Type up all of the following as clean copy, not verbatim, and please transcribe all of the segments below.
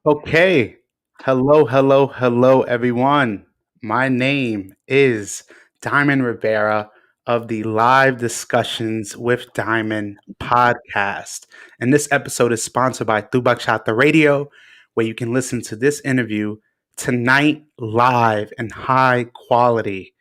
Okay. Hello, hello, hello, everyone. My name is Diamond Rivera of the Live Discussions with Diamond podcast. And this episode is sponsored by Chapter Radio, where you can listen to this interview tonight live and high quality.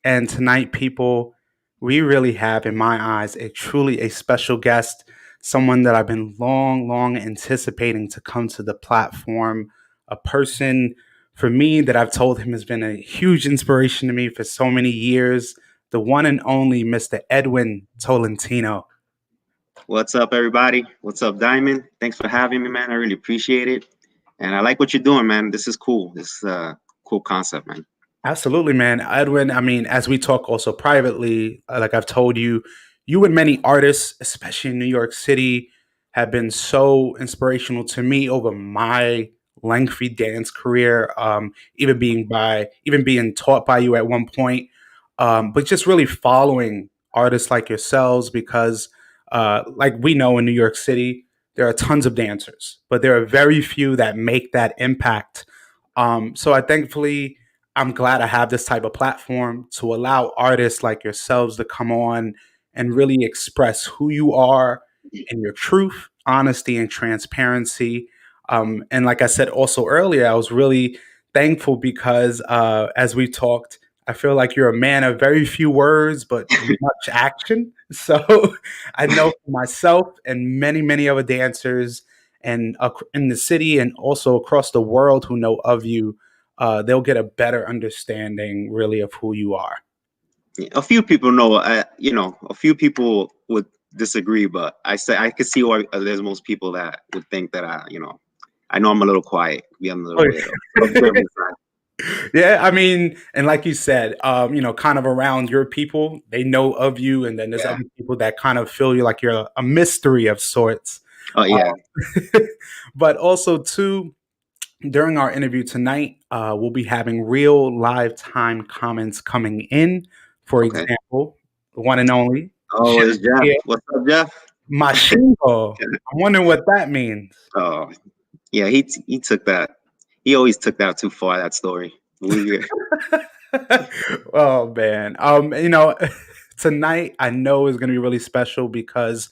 And tonight, people, we really have, in my eyes, a special guest, someone that I've been long anticipating to come to the platform, a person for me that I've told him has been a huge inspiration to me for so many years, the one and only Mr. Edwin Tolentino. What's up, everybody? What's up, Diamond? Thanks for having me, man. I really appreciate it. And I like what you're doing, man. This is cool. This is a cool concept, man. Absolutely, man. Edwin, I mean, as we talk also privately, like I've told you, you and many artists, especially in New York City, have been so inspirational to me over my lengthy dance career. Even being taught by you at one point, but just really following artists like yourselves because, like we know in New York City, there are tons of dancers, but there are very few that make that impact. So I thankfully I'm glad I have this type of platform to allow artists like yourselves to come on and really express who you are and your truth, honesty, and transparency. And like I said also earlier, I was really thankful because as we talked, I feel like you're a man of very few words, but much action. So I know for myself and many other dancers and in the city and also across the world who know of you, they'll get a better understanding really of who you are. A few people know, a few people would disagree, but I could see why there's most people that would think that I know I'm a little quiet, be on the little bit. Yeah, I mean, and like you said, kind of around your people, they know of you, and then there's other people that kind of feel you like you're a mystery of sorts. Oh yeah. But also too, during our interview tonight, we'll be having real live time comments coming in. For Okay. example, the one and only. Oh, it's Jeff. Yeah, What's up, Jeff? Mashingo. I'm wondering what that means. Oh, yeah. He took that. He always took that too far. That story. Oh man. Tonight I know is gonna be really special because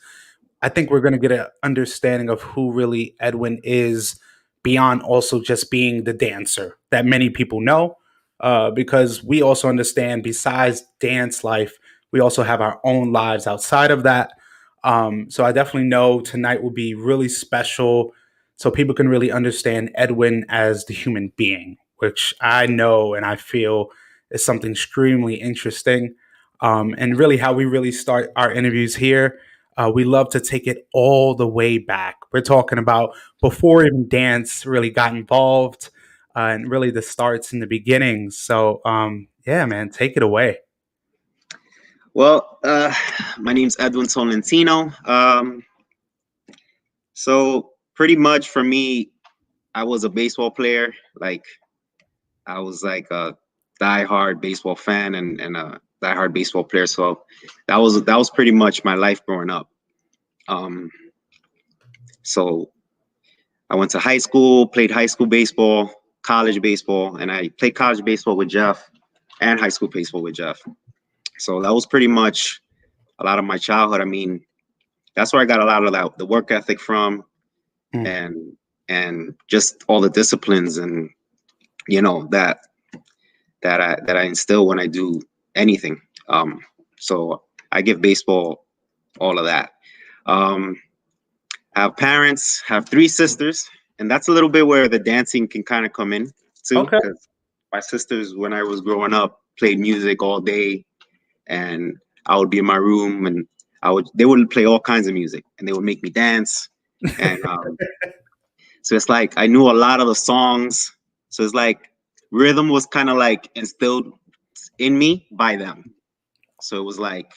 I think we're gonna get an understanding of who really Edwin is beyond also just being the dancer that many people know. Because we also understand besides dance life, we also have our own lives outside of that. So I definitely know tonight will be really special so people can really understand Edwin as the human being, which I know and I feel is something extremely interesting. And really, how we really start our interviews here, we love to take it all the way back. We're talking about before even dance really got involved, and really the starts and the beginnings. So, yeah, man, take it away. Well, my name's Edwin Tolentino. So pretty much for me, I was a baseball player. Like I was like a diehard baseball fan and a diehard baseball player. So that was pretty much my life growing up. Um, so I went to high school, played high school baseball, college baseball, and I played college baseball with Jeff and high school baseball with Jeff. So that was pretty much a lot of my childhood. I mean, that's where I got a lot of that the work ethic from, Mm. and just all the disciplines and that I instill when I do anything. So I give baseball all of that. Have parents, have three sisters, and that's a little bit where the dancing can kind of come in too. Okay. Because my sisters, when I was growing up, played music all day, and I would be in my room and they would play all kinds of music and they would make me dance. And so it's like I knew a lot of the songs. So it's like rhythm was kind of like instilled in me by them. So it was like,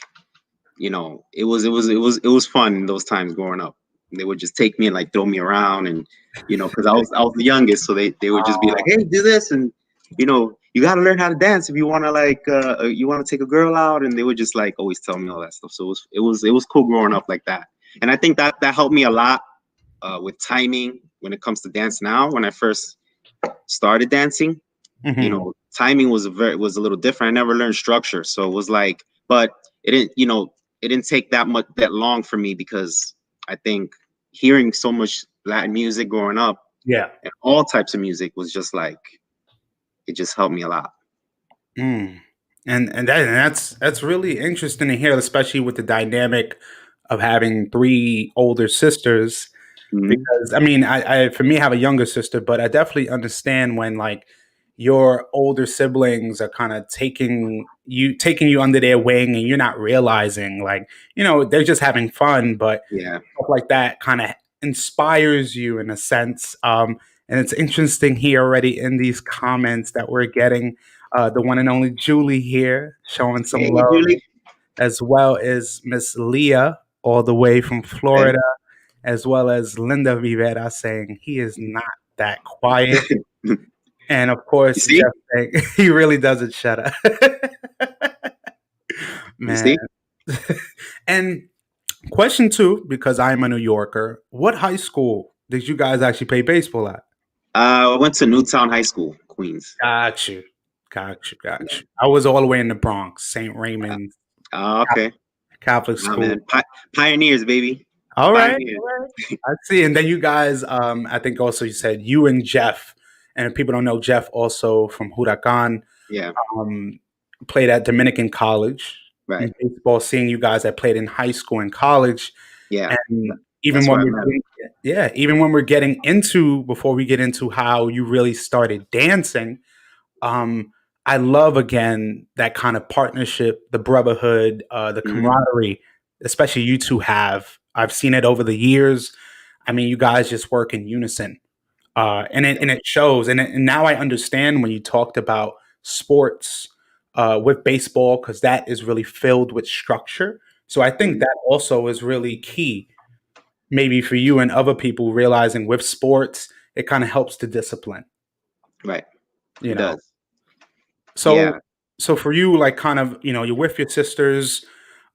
it was fun in those times growing up. They would just take me and like throw me around and because I was the youngest, so they would just be like, hey, do this, and you got to learn how to dance if you want to you want to take a girl out, and they would just like always tell me all that stuff. So it was cool growing up like that, and I think that helped me a lot with timing when it comes to dance now. When I first started dancing, Hmm. timing was a little different. I never learned structure, so it was like, but it didn't take that long for me, because I think hearing so much Latin music growing up Yeah. and all types of music was just like, it just helped me a lot. Mm. And that's really interesting to hear, especially with the dynamic of having three older sisters. Hmm. Because I mean, I for me, I have a younger sister, but I definitely understand when like your older siblings are kind of taking you under their wing, and you're not realizing, like, they're just having fun, but Yeah. stuff like that kind of inspires you in a sense. And it's interesting here already in these comments that we're getting, the one and only Julie here showing some Hey, love, Julie. as well as Miss Leah all the way from Okay. Florida, as well as Linda Rivera saying he is not that quiet. And of You course, see? Jeff saying he really doesn't shut up. You Man. see? And question two, because I'm a New Yorker, what high school did you guys actually play baseball at? I went to Newtown High School, Queens. Got you. Got you. Got you. I was all the way in the Bronx, St. Raymond Okay. Catholic Nah, school. man. Pioneers, baby. All right. Pioneers. All right. I see. And then you guys, I think also you said you and Jeff, and if people don't know Jeff also from Huracan, Yeah. um, played at Dominican College Right. in baseball, seeing you guys that played in high school and college. Yeah. And even That's when where I we're met him. getting, yeah, even when we're getting into, before we get into how you really started dancing, um, I love again that kind of partnership, the brotherhood, the Hmm. camaraderie, especially you two have. I've seen it over the years. I mean, you guys just work in unison, and it shows. And now I understand when you talked about sports with baseball, because that is really filled with structure. So I think Hmm. that also is really key, maybe for you and other people realizing with sports, it kind of helps to discipline. Right. You It know, does. so Yeah. so for you, like, kind of, you're with your sisters.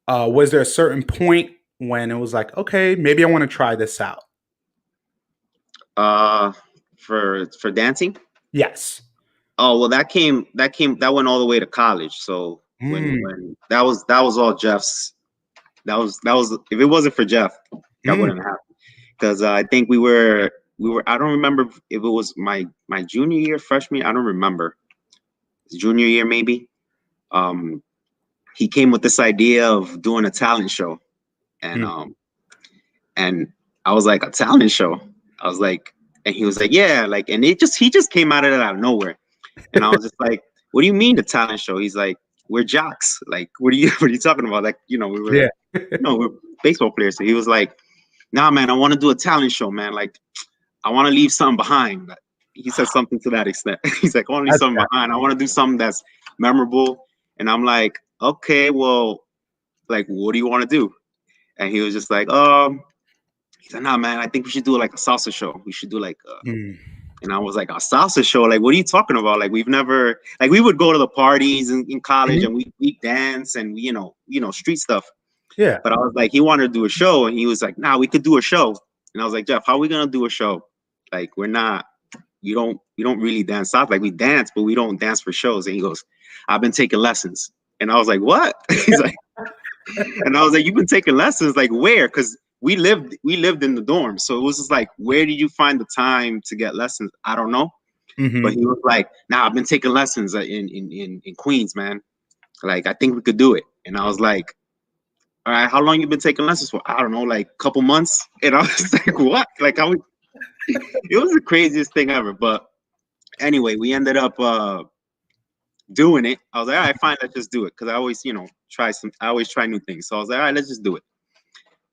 Was there a certain point when it was like, okay, maybe I want to try this out? Uh, for dancing. Yes. Oh well, that went all the way to college. So Mm, when that was all Jeff's. That was if it wasn't for Jeff, that mm, wouldn't happen. Because I think we were. I don't remember if it was my junior year, freshman. I don't remember. Junior year maybe. Um, he came with this idea of doing a talent show, and mm. and I was like, a talent show. I was like, and he was like, yeah, like, and he just came out of it out of nowhere, and I was just like, what do you mean the talent show? He's like, we're jocks. Like, what are you what are you talking about? Like, Yeah. we're baseball players. So he was like, nah, man, I want to do a talent show, man. Like, I want to leave something behind. He said something to that extent. He's like, I want to leave That's something that. behind. I want to do something that's memorable. And I'm like, okay, well, like, what do you want to do? And he was just like, he said, nah, man, I think we should do like a salsa show. We should do like, Mm, and I was like, a salsa show? Like, what are you talking about? Like, we've never, like, we would go to the parties in college mhm. and we dance and we, street stuff. Yeah. But I was like, he wanted to do a show, and he was like, nah, we could do a show. And I was like, Jeff, how are we gonna do a show? Like, we're not, you don't really dance south. Like, we dance, but we don't dance for shows. And he goes, I've been taking lessons. And I was like, what? He's like, and I was like, you've been taking lessons? Like, where? Because we lived in the dorm. So it was just like, where did you find the time to get lessons? I don't know. But Hmm. he was like, nah, I've been taking lessons in Queens, man. Like, I think we could do it. And I was like, all right, how long you been taking lessons for? I don't know, like a couple months. And I was like, what? Like, it was the craziest thing ever. But anyway, we ended up doing it. I was like, all right, fine, let's just do it. Cause I always, I always try new things. So I was like, all right, let's just do it.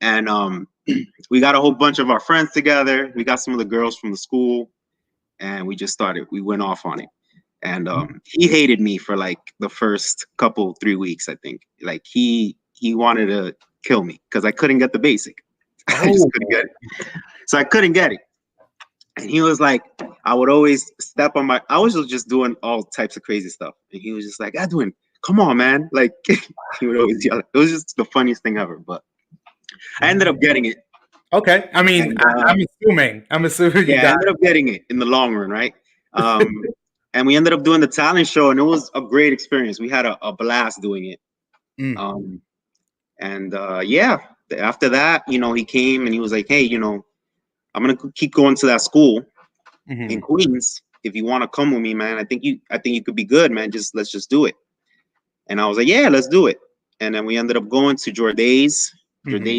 And we got a whole bunch of our friends together. We got some of the girls from the school, and we just started. We went off on it. And he hated me for like the first 3 weeks, I think. Like, he wanted to kill me because I couldn't get the basic. I just Oh. couldn't get it. So I couldn't get it. And he was like, I would always step on I was just doing all types of crazy stuff. And he was just like, Edwin, come on, man. Like, he would always yell. It was just the funniest thing ever. But I ended up getting it. Okay. I mean, And I'm assuming you yeah, I got ended up getting it in the long run, right? Um, and we ended up doing the talent show, and it was a great experience. We had a blast doing it. mm, Um, and yeah, after that, he came and he was like, "Hey, I'm gonna keep going to that school in mhm. Queens. If you want to come with me, man, I think you could be good, man. Let's just do it." And I was like, "Yeah, let's do it." And then we ended up going to Mhm. Jorday's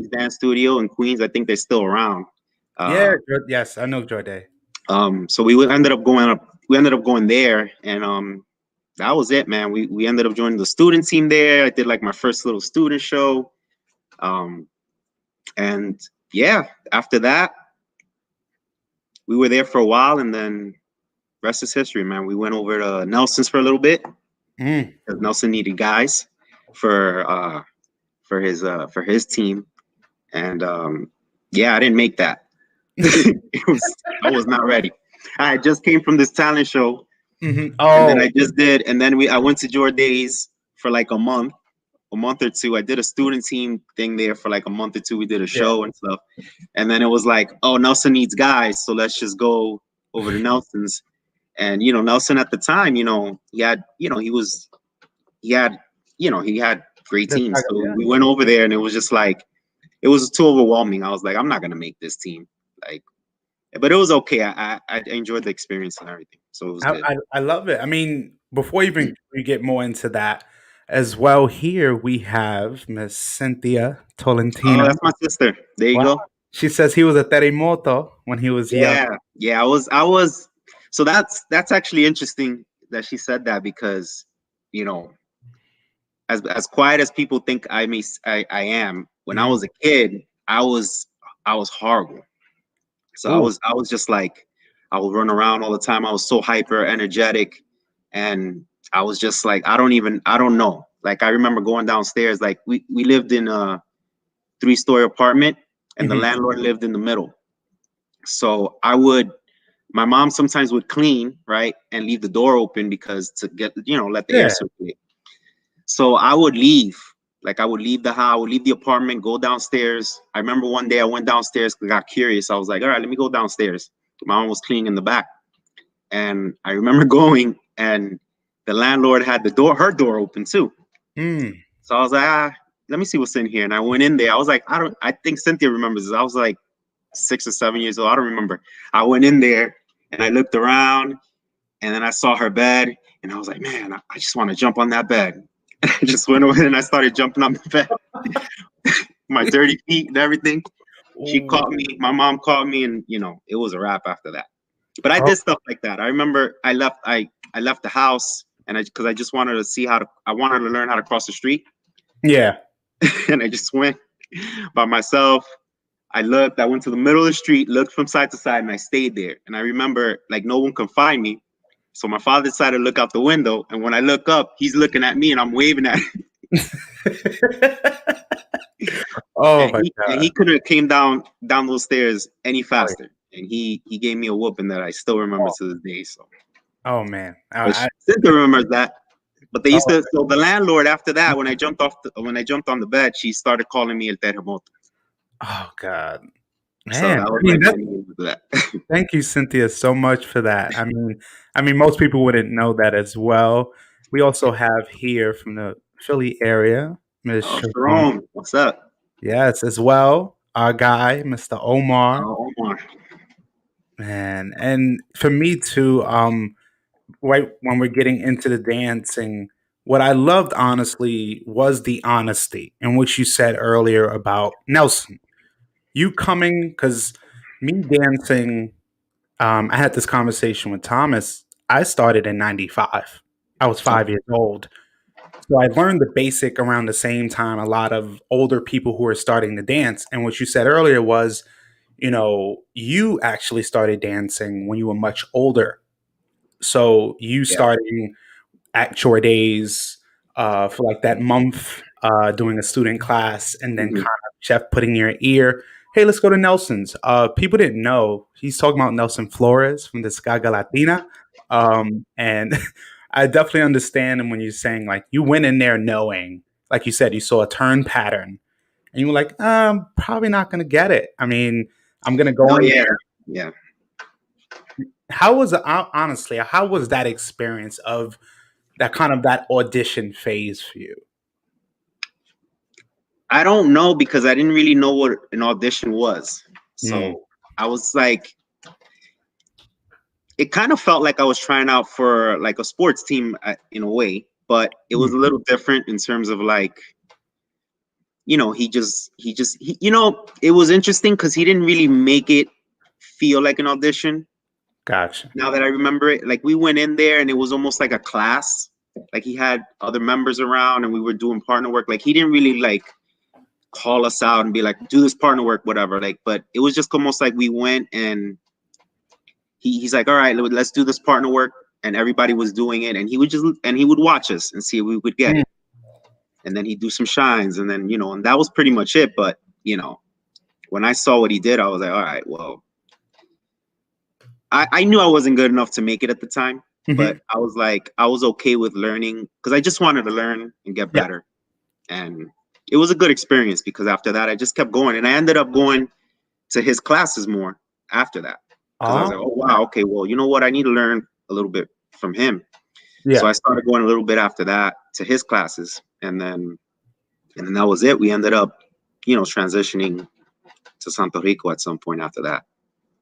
dance studio in Queens. I think they're still around. Yeah, Uh, yes, I know Joy. so we ended up going there, and that was it, man. We ended up joining the student team there. I did like my first little student show. Um, and yeah, after that, we were there for a while, and then rest is history, man. We went over to Nelson's for a little bit Mm. because Nelson needed guys for uh, for his team, and yeah, I didn't make that. I was not ready. I just came from this talent show, Mhm. and then Oh, I went to Jordays for like a month or two. I did a student team thing there for like a month or two. We did a yeah. show and stuff. And then it was like, oh, Nelson needs guys, so let's just go over to Nelson's. And Nelson at the time, he had, he had great That's teams. not So yeah. we went over there, and it was just like it was too overwhelming. I was like, I'm not gonna make this team. Like, but it was okay. I enjoyed the experience and everything, so it was good. I love it. I mean, before even we get more into that as well, here we have Miss Cynthia Oh, Tolentino. that's my sister. There you Wow. go. She says he was a terremoto when he was young. Yeah, yeah. I was. So that's actually interesting that she said that because, you know, as quiet as people think I am, when I Mm. was a kid, I was horrible. So I Ooh. was I was just like I would run around all the time. I was so hyper energetic, and I was just like I don't know. Like I remember going downstairs. Like we lived in a three-story apartment, and the Mhm. landlord lived in the middle. So my mom sometimes would clean, right, and leave the door open because to get, let the air Yeah. circulate. So I would leave. Like I would leave the house, I would leave the apartment, go downstairs. I remember one day I went downstairs because I got curious. I was like, all right, let me go downstairs. My mom was cleaning in the back. And I remember going, and the landlord had her door open too. Mm. So I was like, let me see what's in here. And I went in there. I was like, I think Cynthia remembers this. I was like 6 or 7 years old. I don't remember. I went in there and I looked around, and then I saw her bed, and I was like, man, I just want to jump on that bed. And I just went over and I started jumping on the bed, my dirty feet and everything. She Ooh. caught me. My mom caught me, and it was a wrap after that. But I Oh, did stuff like that. I remember I left the house, and because I just wanted to see I wanted to learn how to cross the street, yeah. and I just went by myself. I went to the middle of the street, looked from side to side, and I stayed there. And I remember like no one could find me. So my father decided to look out the window. And when I look up, he's looking at me and I'm waving at him. Oh And my he god. couldn't have came down those stairs any Oh, yeah. faster. And he gave me a whooping that I still remember Oh, to this day. So oh, man. but Cynthia remembers that. But they used Oh, to so the landlord after that, when I jumped on the bed, she started calling me El Terremoto. oh god. So Man, that I was mean like my that name for that. thank you, Cynthia, so much for that. I mean, most people wouldn't know that as well. We also have here from the Philly area, Miss Oh, Sharon. Sharon, what's up? Yes, as well. Our guy, Mr. Omar. Oh, Omar. Man. And for me too, right when we're getting into the dancing, what I loved honestly was the honesty in which you said earlier about Nelson. You coming because me dancing, I had this conversation with Thomas. I started in 95. I was Oh, 5 years old. So I learned the basic around the same time a lot of older people who were starting to dance. And what you said earlier was, you actually started dancing when you were much older. So you yeah. starting at chore days for like that month doing a student class and then kind Hmm. of chef putting in your ear, hey, let's go to Nelson's. People didn't know he's talking about Nelson Flores from the Skaga Latina. And I definitely understand him when you're saying like you went in there knowing, like you said, you saw a turn pattern and you were like, I'm probably not going to get it. I mean, I'm going to go No, in yeah, there. yeah. How was honestly? How was that experience of that kind of that audition phase for you? I don't know because I didn't really know what an audition was. Mm, So I was like, it kind of felt like I was trying out for like a sports team in a way, but it was mm, a little different in terms of like, it was interesting because he didn't really make it feel like an audition. gotcha. Now that I remember it, like we went in there and it was almost like a class. Like he had other members around and we were doing partner work. Like he didn't really like call us out and be like, do this partner work, whatever. Like, but it was just almost like we went and he's like, all right, let's do this partner work. And everybody was doing it. And he would watch us and see if we would get Mm, it. And then he'd do some shines. And then, and that was pretty much it. But, when I saw what he did, I was like, all right, well, I knew I wasn't good enough to make it at the time. But mhm. I was like, I was okay with learning because I just wanted to learn and get Yeah. better. And it was a good experience because after that, I just kept going. And I ended up going to his classes more after that because I was Oh, like, oh, wow, okay, well, you know what? I need to learn a little bit from him. So yeah. I started going a little bit after that to his classes. And then that was it. We ended up, transitioning to Santo Rico at some point after that.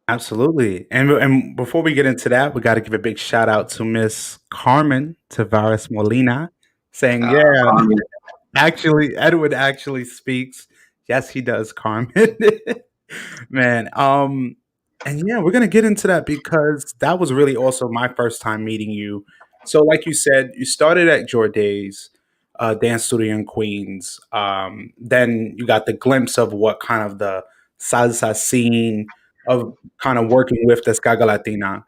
Absolutely. And before we get into that, we got to give a big shout out to Miss Carmen Tavares Molina, saying, "Yeah, Carmen, actually, Edward actually speaks. Yes, he does, Carmen." Man, and yeah, we're gonna get into that because that was really also my first time meeting you. So, like you said, you started at Jorday's dance studio in Queens. Then you got the glimpse of what kind of the salsa scene of kind of working with the Skaga Latina.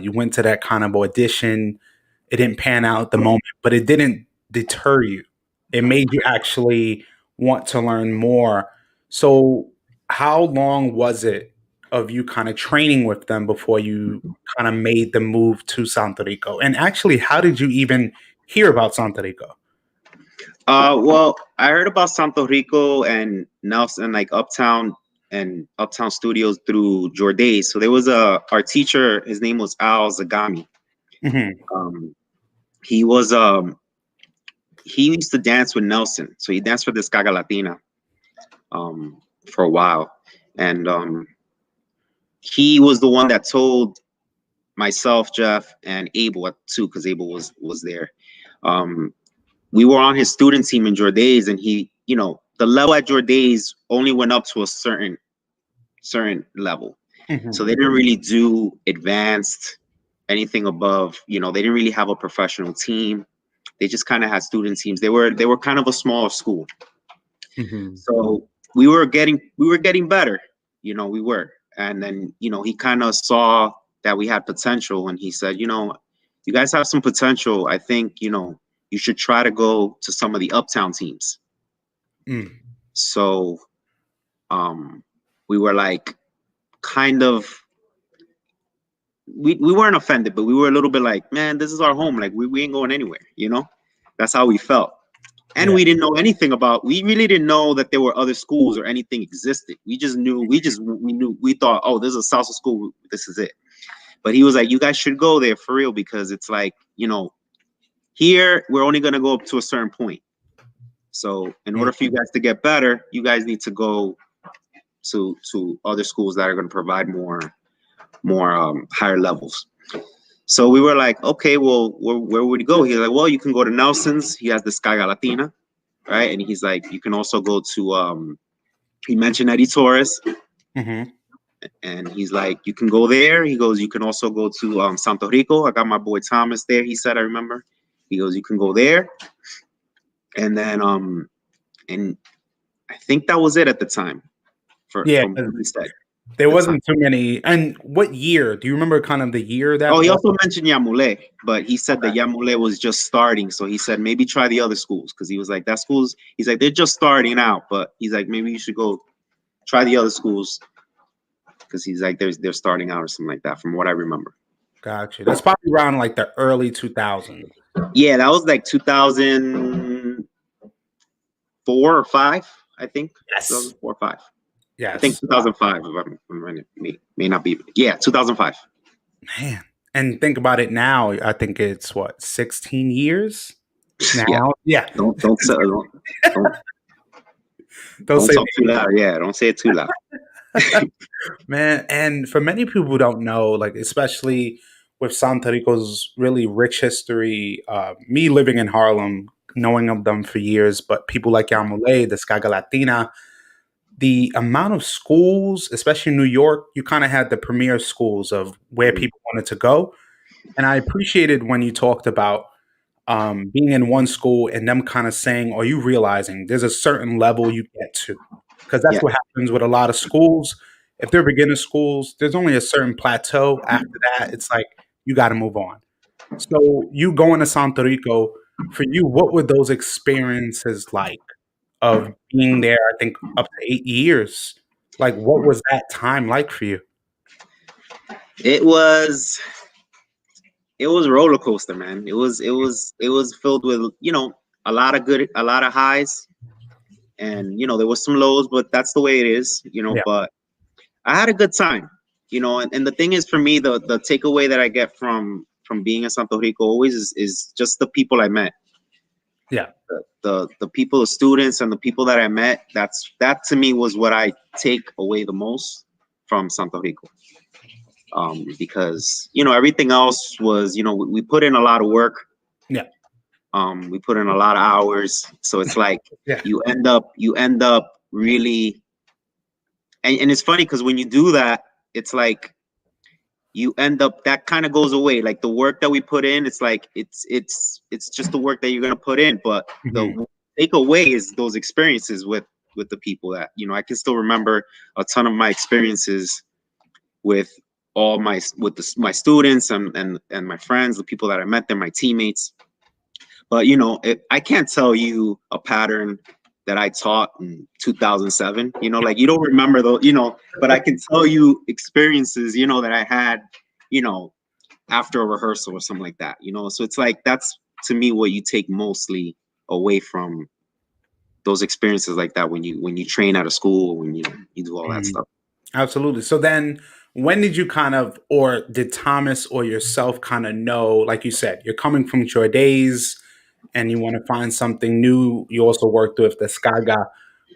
You went to that kind of audition. It didn't pan out at the moment, but it didn't deter you. It made you actually want to learn more. So, how long was it of you kind of training with them before you kind of made the move to Santo Rico? And actually, how did you even hear about Santo Rico? well, I heard about Santo Rico and Nelson, like Uptown Studios through Jordays. So there was our teacher. His name was Al Zagami. Hmm. Um, he was he used to dance with Nelson. So he danced for the Skaga Latina for a while, and he was the one that told myself, Jeff, and Abel too, because Abel was there. Um, we were on his student team in Jordays, and he, the level at Jordays only went up to a certain level. So Hmm. they didn't really do advanced anything above, they didn't really have a professional team. They just kind of had student teams. They were kind of a small school. Hmm. So we were getting better, we were. And then, he kind of saw that we had potential and he said, you guys have some potential. I think, you should try to go to some of the uptown teams. Mm. So we were like kind of we weren't offended, but we were a little bit like, man, this is our home. Like we ain't going anywhere. That's how we felt. And Yeah. we didn't know anything we really didn't know that there were other schools or anything existed. We just knew, we thought, oh, this is a salsa school. This is it. But he was like, you guys should go there for real because it's like, here we're only going to go up to a certain point. So in Mm. order for you guys to get better, you guys need to go to other schools that are going to provide more higher levels. So we were like, okay, well, where would we go? He's like, well, you can go to Nelson's. He has the Skaga Latina, right? And he's like, you can also go to he mentioned Eddie Torres, Hmm. and he's like, you can go there. He goes, you can also go to Santo Rico. I got my boy Thomas there. He said, I remember. He goes, you can go there, and then and I think that was it at the time Yeah. from what he said There at the time. wasn't too many. And what year? Do you remember kind of the year Oh, that he was? also mentioned Yamule, but he said Okay. that Yamule was just starting. So he said maybe try the other schools because he was like, that school's, he's like, they're just starting out, but he's like, maybe you should go try the other schools because he's like, they're starting out or something like that, from what I remember. Gotcha. That's probably around like the early 2000s. Yeah, that was like 2004 or 5. I think Yes. 2004 or 5. I think Yes. 2005. May not be. Yeah, 2005. Man. And think about it now. I think it's what, 16 years Yeah. now? Yeah. Don't Don't don't say talk too loud. Yeah, don't say it too loud. man. And for many people who don't know, like especially with Santo Rico's really rich history, me living in Harlem, knowing of them for years, but people like Yamule, the Skaga Latina, the amount of schools, especially in New York, you kind of had the premier schools of where Mhm. people wanted to go. And I appreciated when you talked about being in one school and them kind of saying, "Are you realizing there's a certain level you get to?" Because that's Yeah, what happens with a lot of schools. If they're beginner schools, there's only a certain plateau. After that, it's like you got to move on. So you going to Santo Rico, for you, what were those experiences like of being there? I think up to 8 years. Like, what was that time like for you? it was a roller coaster, man. It was filled with a lot of highs, and there was some lows, but that's the way it is, Yeah, But I had a good time, and the thing is, for me, the takeaway that I get from being in Santo Rico always is just the people I met, yeah, the people, the students, and the people that I met. That to me was what I take away the most from Santo Rico. Because everything else was, we put in a lot of work. yeah, We put in a lot of hours, so it's like yeah. you end up really, and it's funny because when you do that, it's like you end up, that kind of goes away. Like the work that we put in, it's like it's just the work that you're gonna put in, but Mhm. the takeaway is those experiences with the people that I can still remember a ton of my experiences with my students and my friends, the people that I met there, my teammates. But I can't tell you a pattern that I taught in 2007. Like you don't remember though. But I can tell you experiences. That I had. You know, after a rehearsal or something like that. So it's like that's to me what you take mostly away from those experiences like that when you train at a school, when you do all that Mhm. stuff. Absolutely. So then when did you kind of, or did Thomas or yourself kind of know, like you said, you're coming from your days and you want to find something new. You also worked with the Skaga.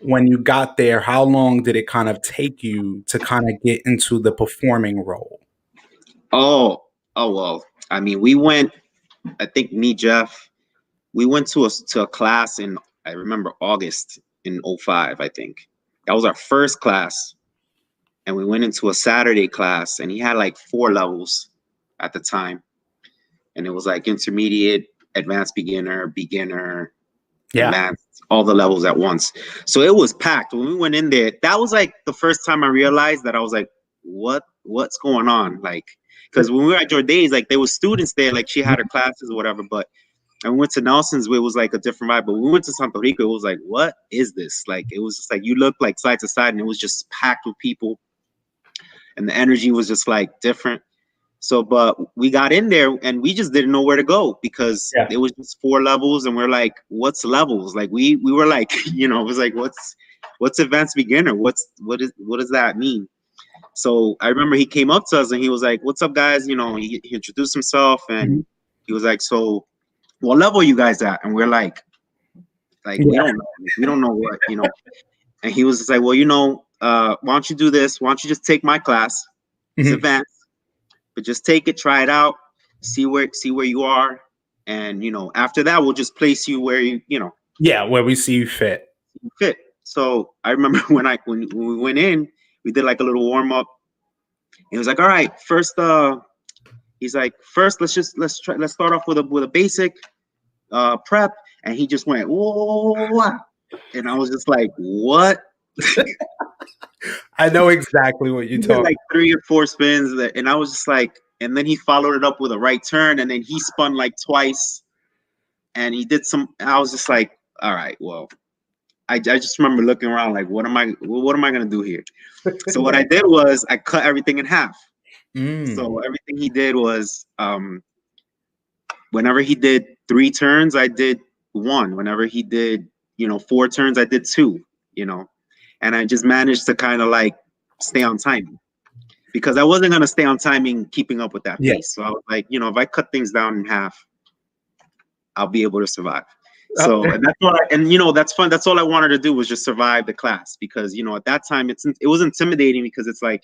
When you got there, how long did it kind of take you to kind of get into the performing role? Oh well. I mean, we went. I think me, Jeff, we went to a class in, I remember, August in '05. I think that was our first class, and we went into a Saturday class, and he had like 4 levels at the time, and it was like intermediate, advanced beginner, Yeah. advanced, all the levels at once. So it was packed. When we went in there, that was like the first time I realized that I was like, what's going on? Like, because when we were at Jordays, like there was students there, like she had her classes or whatever, but and we went to Nelson's where it was like a different vibe. But when we went to Santo Rico, it was like, what is this? Like it was just like you look like side to side and it was just packed with people and the energy was just like different. So, but we got in there and we just didn't know where to go because Yeah. it was just 4 levels, and we're like, "What's levels?" Like we were like, it was like, "What's advanced beginner? What does that mean?" So I remember he came up to us and he was like, "What's up, guys?" He introduced himself and Mhm. he was like, "So, what level are you guys at?" And we're like we Yeah. don't know, we don't know what. And he was just like, "Well, why don't you do this? Why don't you just take my class? It's Mhm. advanced." But just take it, try it out, see where you are, and after that we'll just place you where Yeah. Where we see you fit. you fit. So I remember when we went in, we did like a little warm up. He was like, "All right, first, he's like, first let's start off with a basic prep," and he just went, "Whoa," and I was just like, "What?" I know exactly what you're He did talking. like 3 or 4 spins, and I was just like, and then he followed it up with a right turn, and then he spun like twice and he did some. I was just like, all right, well, I just remember looking around like, what am I gonna do here? So what I did was I cut everything in half. Mm. So everything he did was, whenever he did 3 turns, I did 1. Whenever he did 4 turns, I did 2. you know, and I just managed to kind of like stay on timing because I wasn't gonna stay on timing keeping up with that Yeah. pace. So I was like, you know, if I cut things down in half, I'll be able to survive. Oh, So and that's all. And you know, that's fun. That's all I wanted to do was just survive the class because you know at that time it was intimidating because it's like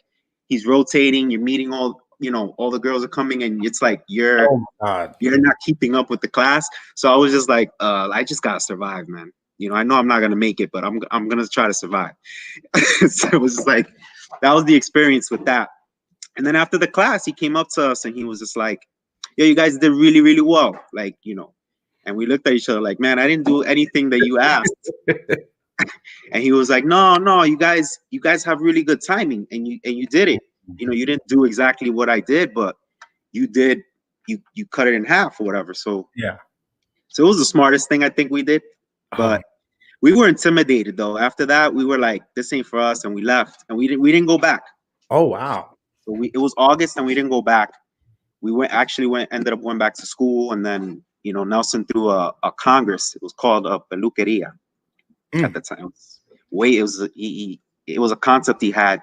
he's rotating, you're meeting all you know all the girls are coming, and it's like oh my God. you're not keeping up with the class. So I was just like, I just gotta survive, man. You know, I know I'm not gonna make it, but I'm gonna try to survive. So it was just like that was the experience with that. And then after the class, he came up to us and he was just like, "Yo, you guys did really, really well." Like, you know, and we looked at each other like, "Man, I didn't do anything that you asked." And he was like, "No, no, you guys have really good timing, and you did it. You know, you didn't do exactly what I did, but you did. You cut it in half or whatever." So, Yeah. so it was the smartest thing I think we did. Oh, But we were intimidated though. After that, we were like, "This ain't for us," and we left, and we didn't go back. oh wow. So it was August, and we didn't go back. We ended up going back to school, and then you know Nelson threw a congress. It was called a peluqueria at Mm, the time. It was a concept he had,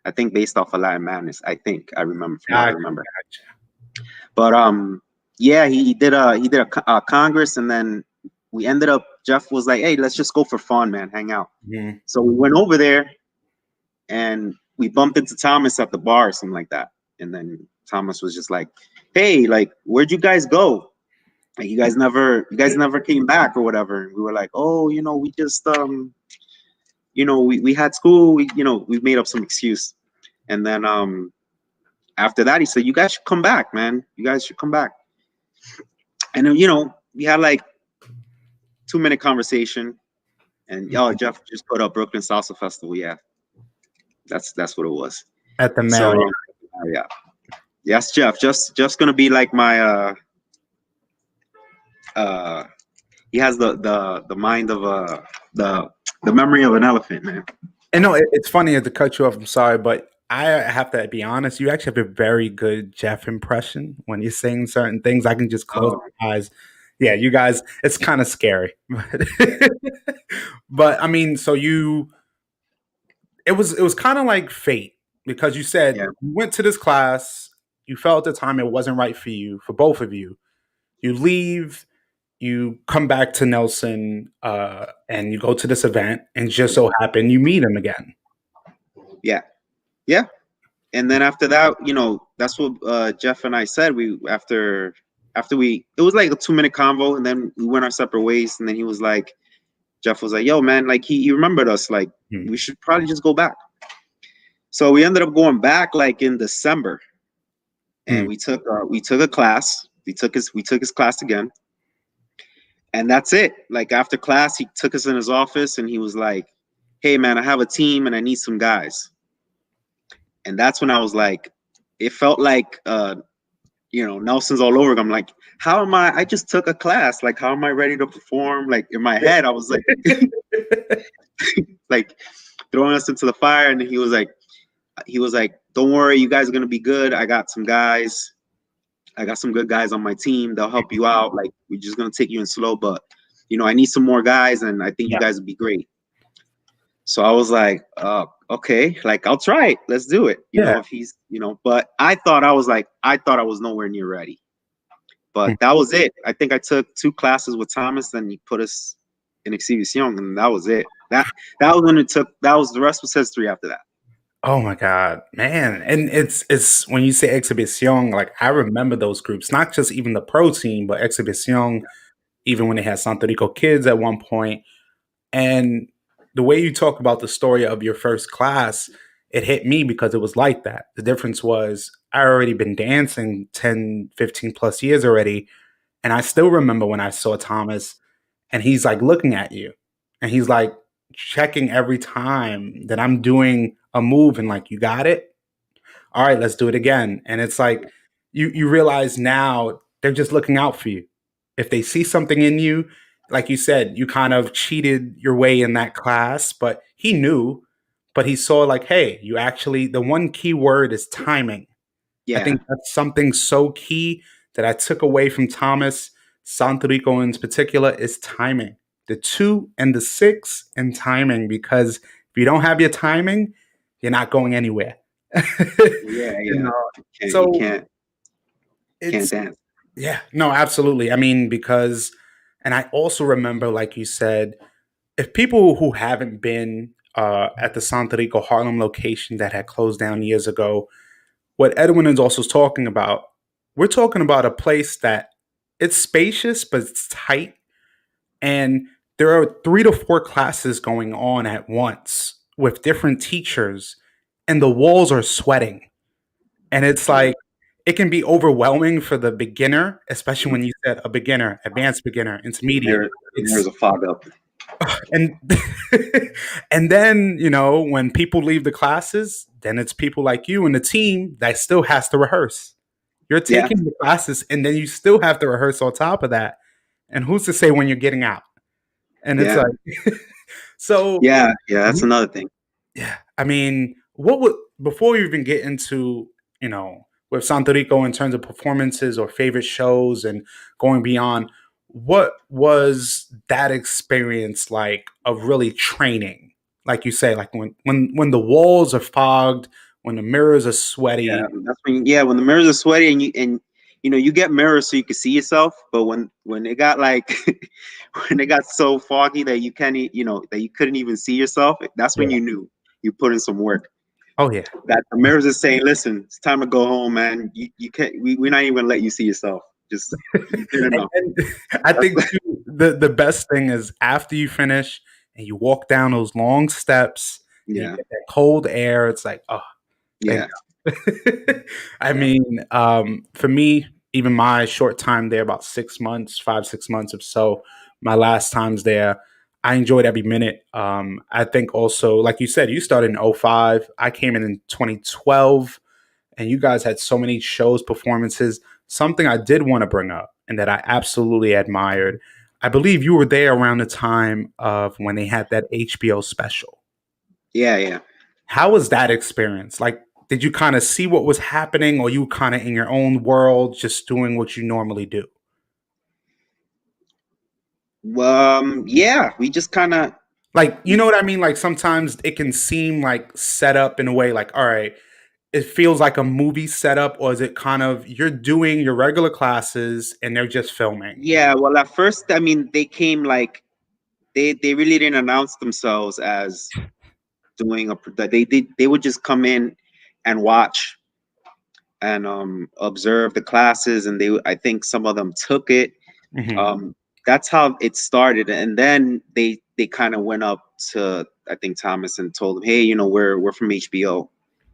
I think, based off of Latin Madness. I think I remember from what I gotcha, remember. gotcha. But yeah, he did a congress, and then we ended up. Jeff was like, "Hey, let's just go for fun, man, hang out." Mhm. So we went over there, and we bumped into Thomas at the bar or something like that. And then Thomas was just like, "Hey, like, where'd you guys go? Like, you guys never came back or whatever." And we were like, "Oh, you know, we just you know, we had school. We made up some excuse." And then after that, he said, "You guys should come back, man. You guys should come back." And then, you know, we had like 2 minute conversation, and yo, Jeff just put up Brooklyn Salsa Festival. Yeah, that's what it was. At the So Marriott. yeah, yes, Jeff. Just gonna be like my uh he has the mind of the the memory of an elephant, man. And no, it's funny to cut you off. I'm sorry, but I have to be honest. You actually have a very good Jeff impression when you're saying certain things. I can just close Oh my eyes. Yeah, you guys, it's kind of scary. But I mean, so it was kind of like fate because you said yeah, you went to this class, you felt at the time it wasn't right for you, for both of you. You leave, you come back to Nelson, and you go to this event, and just so happen you meet him again. yeah, yeah. And then after that, you know, that's what Jeff and I said. We after we it was like a 2 minute convo, and then we went our separate ways. And then he was like, Jeff was like, "Yo, man, like he remembered us. Like Hmm. we should probably just go back." So we ended up going back like in December, and Hmm. we took a class. We took his class again, and that's it. Like after class, he took us in his office, and he was like, "Hey, man, I have a team, and I need some guys." And that's when I was like, it felt like Nelson's all over. I'm like, how am I? I just took a class. Like, how am I ready to perform? Like in my head, I was like throwing us into the fire, and he was like, "Don't worry, you guys are gonna be good. I got some guys. I got some good guys on my team. They'll help you out. Like, we're just gonna take you in slow, but I need some more guys, and I think you Yeah, guys would be great." So I was like, okay, like I'll try it. Let's do it. yeah. If but I thought I was nowhere near ready. Hmm. But that was it. I think I took 2 classes with Thomas, then he put us in exhibition, and that was it. That was when it took. That was the rest was history after that. Oh my god, man! And it's when you say exhibition, like I remember those groups, not just even the pro team, but exhibition. Even when they had Santo Rico kids at one point, and the way you talk about the story of your first class, it hit me because it was like that. The difference was I already been dancing 10, 15 plus years already, and I still remember when I saw Thomas and he's like looking at you and he's like checking every time that I'm doing a move and like, you got it? All right, let's do it again. And it's like you realize now they're just looking out for you. If they see something in you, like you said, you kind of cheated your way in that class, but he knew, but he saw like, hey, you actually the one key word is timing. I Yeah, think that's something so key that I took away from Thomas, Santo Rico in particular, is timing. the 2 and the 6, and timing, because if you don't have your timing, you're not going anywhere. Yeah, You yeah. know? You So can't it's dance. yeah, no, absolutely. I mean, because and I also remember, like you said, if people who haven't been at the Santo Rico Harlem location that had closed down years ago, what Edwin is also talking about, we're talking about a place that it's spacious but it's tight, and there are 3 to 4 classes going on at once with different teachers, and the walls are sweating, and it's Yeah. like it can be overwhelming for the beginner, especially when you said a beginner, advanced beginner, intermediate. There's It's a fog up. and and then when people leave the classes, then it's people like you and the team that still has to rehearse. You're Yeah, taking the classes, and then you still have to rehearse on top of that. And who's to say when you're getting out? And it's yeah, like, so yeah. That's another thing. yeah. I mean, what would before we even get into with Santo Rico in terms of performances or favorite shows and going beyond, what was that experience like of really training? Like you say, like when the walls are fogged, when the mirrors are Yeah, sweaty. that's when when the mirrors are sweaty and you get mirrors so you can see yourself, but when it got like when it got so foggy that you can't that you couldn't even see yourself, that's when Yeah. you knew you put in some work. Oh yeah. That the mirrors are saying, "Listen, it's time to go home, man. You can't. We're not even gonna let you see yourself. Just you did enough." And I That's think too, the best thing is after you finish and you walk down those long steps and you yeah, get that cold air. It's like, oh, thank yeah, God. I yeah, mean, for me, even my short time there, about 6 months, 5, 6 months or so, my last times there, I enjoyed every minute. I think also, like you said, you started in '05. I came in 2012, and you guys had so many shows, performances. Something I did want to bring up and that I absolutely admired. I believe you were there around the time of when they had that HBO special. yeah, yeah. How was that experience? Like, did you kind of see what was happening, or you kind of in your own world, just doing what you normally do? Yeah. We just kind of Like, you know what I mean? Like, sometimes it can seem like set up in a way, like, all right, it feels like a movie setup, or is it kind of you're doing your regular classes and they're just filming? yeah. Well, at first, I mean, they came like they really didn't announce themselves as doing that. They would just come in and watch and observe the classes, and I think some of them took it. Hmm. Um, that's how it started, and then they kind of went up to I think Thomas and told him, hey, we're from HBO,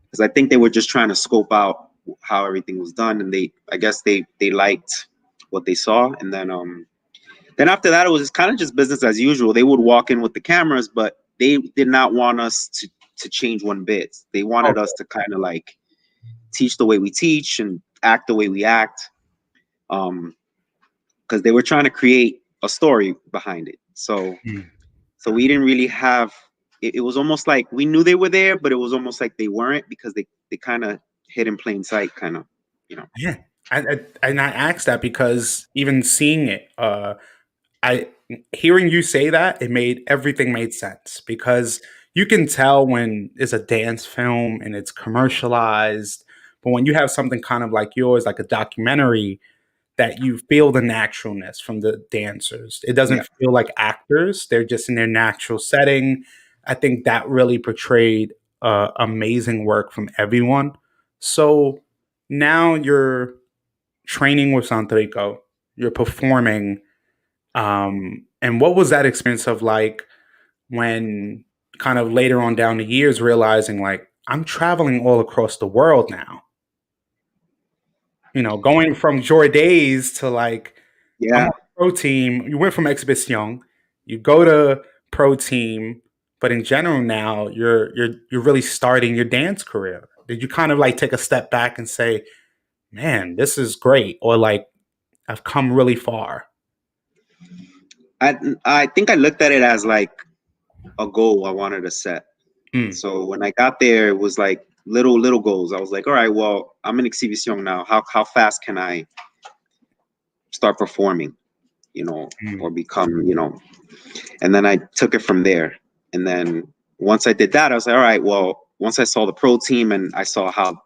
because I think they were just trying to scope out how everything was done, and I guess they liked what they saw, and then after that, it was kind of just business as usual. They would walk in with the cameras, but they did not want us to change one bit. They wanted us Okay. to kind of like teach the way we teach and act the way we act, because they were trying to create a story behind it. Mm. So we didn't really have. It was almost like we knew they were there, but it was almost like they weren't, because they kind of hid in plain sight, kind of, you know. Yeah. And I asked that because even seeing it, I hearing you say that, it made everything made sense, because you can tell when it's a dance film and it's commercialized, but when you have something kind of like yours, like a documentary, that you feel the naturalness from the dancers. It Yeah. doesn't feel like actors; they're just in their natural setting. I think that really portrayed amazing work from everyone. So now you're training with Santo Rico, you're performing, and what was that experience of like when kind of later on down the years realizing like I'm traveling all across the world now, going from Joy Days to like I'm Yeah. on pro team. You went from exhibition, you go to pro team, but in general now you're really starting your dance career. Did you kind of like take a step back and say, "Man, this is great," or like I've come really far? I think I looked at it as like a goal I wanted to set. Mm, So when I got there, it was like little goals. I was like, all right, well, I'm in exhibition now. How fast can I start performing? or become, and then I took it from there. And then once I did that, I was like, all right, well, once I saw the pro team and I saw how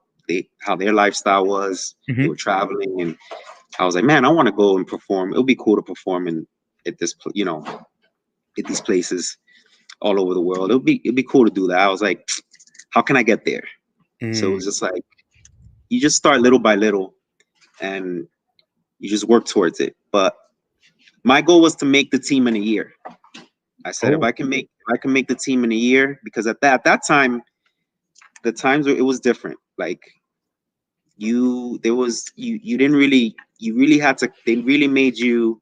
their lifestyle was, they were traveling, and I was like, man, I want to go and perform. It would be cool to perform at these places all over the world. It'd be cool to do that. I was like, how can I get there? So it was just like, you just start little by little and you just work towards it. But my goal was to make the team in a year. I said, if I can make the team in a year, because at that time, the times where it was different. Like you really had to, they really made you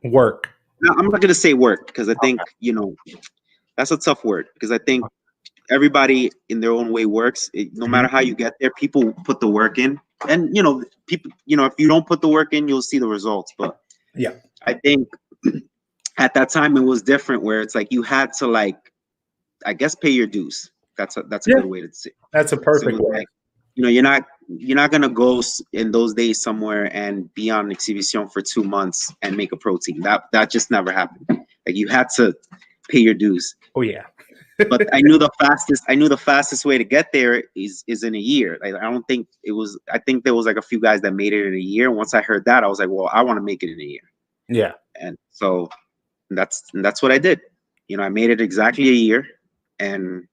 work. No, I'm not gonna say work, because I think, that's a tough word, because I think everybody in their own way works. No matter how you get there, people put the work in, and people, if you don't put the work in, you'll see the results. But yeah, I think at that time it was different, where it's like you had to, like, I guess, pay your dues. That's a good way to say. That's a perfect way. Like, you're not gonna go in those days somewhere and be on exhibition for 2 months and make a pro team. That just never happened. Like, you had to pay your dues. Oh yeah. But I knew the fastest way to get there is in a year. Like, I think there was like a few guys that made it in a year. And once I heard that, I was like, well, I want to make it in a year. Yeah. And so that's what I did. I made it exactly a year, and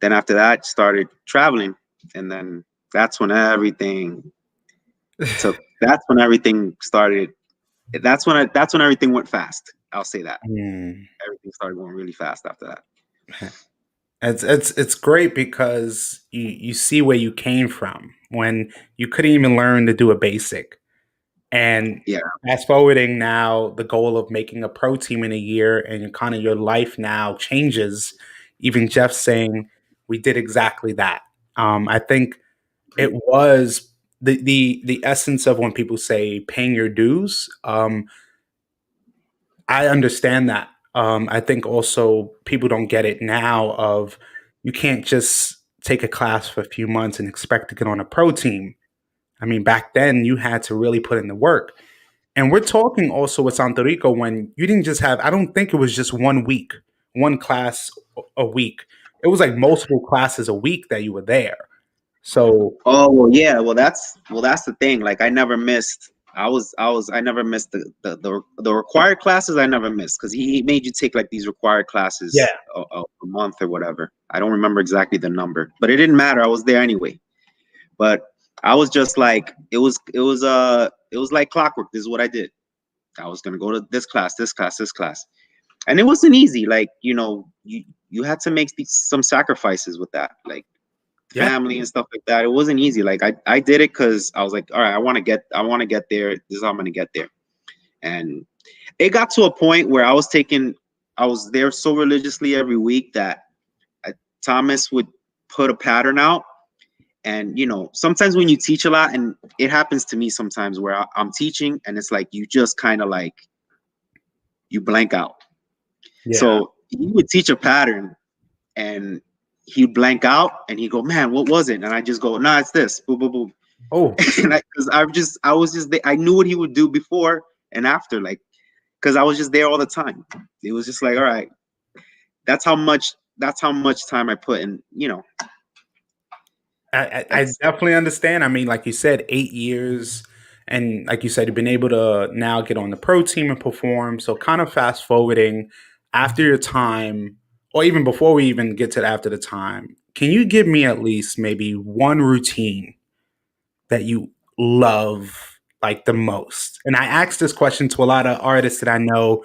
then after that started traveling, and then that's when everything started. That's when everything went fast. I'll say that. Everything started going really fast after that. It's great because you see where you came from when you couldn't even learn to do a basic. And fast forwarding now, the goal of making a pro team in a year, and kind of your life now changes. Even Jeff saying we did exactly that. I think it was the essence of when people say paying your dues. I understand that. I think also people don't get it now of you can't just take a class for a few months and expect to get on a pro team. I mean, back then you had to really put in the work. And we're talking also with Santo Rico when you didn't just have, I don't think it was just 1 week, one class a week. It was like multiple classes a week that you were there. So, oh, well, yeah, that's the thing. Like, I never missed. I never missed the required classes. I never missed, because he made you take like these required classes a month or whatever. I don't remember exactly the number, but it didn't matter. I was there anyway. But I was just like, it was like clockwork. This is what I did. I was gonna go to this class, and it wasn't easy. Like, you had to make some sacrifices with that, like family and stuff like that. It wasn't easy. Like, I did it because I was like, all right, I want to get there. This is how I'm gonna get there. And it got to a point where I was there so religiously every week that Thomas would put a pattern out. And sometimes when you teach a lot, and it happens to me sometimes where I'm teaching and it's like you just kind of like you blank out. So he would teach a pattern and he'd blank out and he'd go, man, what was it? And I just go, nah, it's this. Boom, boom, boom. Oh, and I knew what he would do before and after, like, because I was just there all the time. It was just like, all right, that's how much time I put in, I definitely understand. I mean, like you said, 8 years. And like you said, you've been able to now get on the pro team and perform. So kind of fast forwarding after your time, or even before we even get to after the time, can you give me at least maybe one routine that you love like the most? And I asked this question to a lot of artists that I know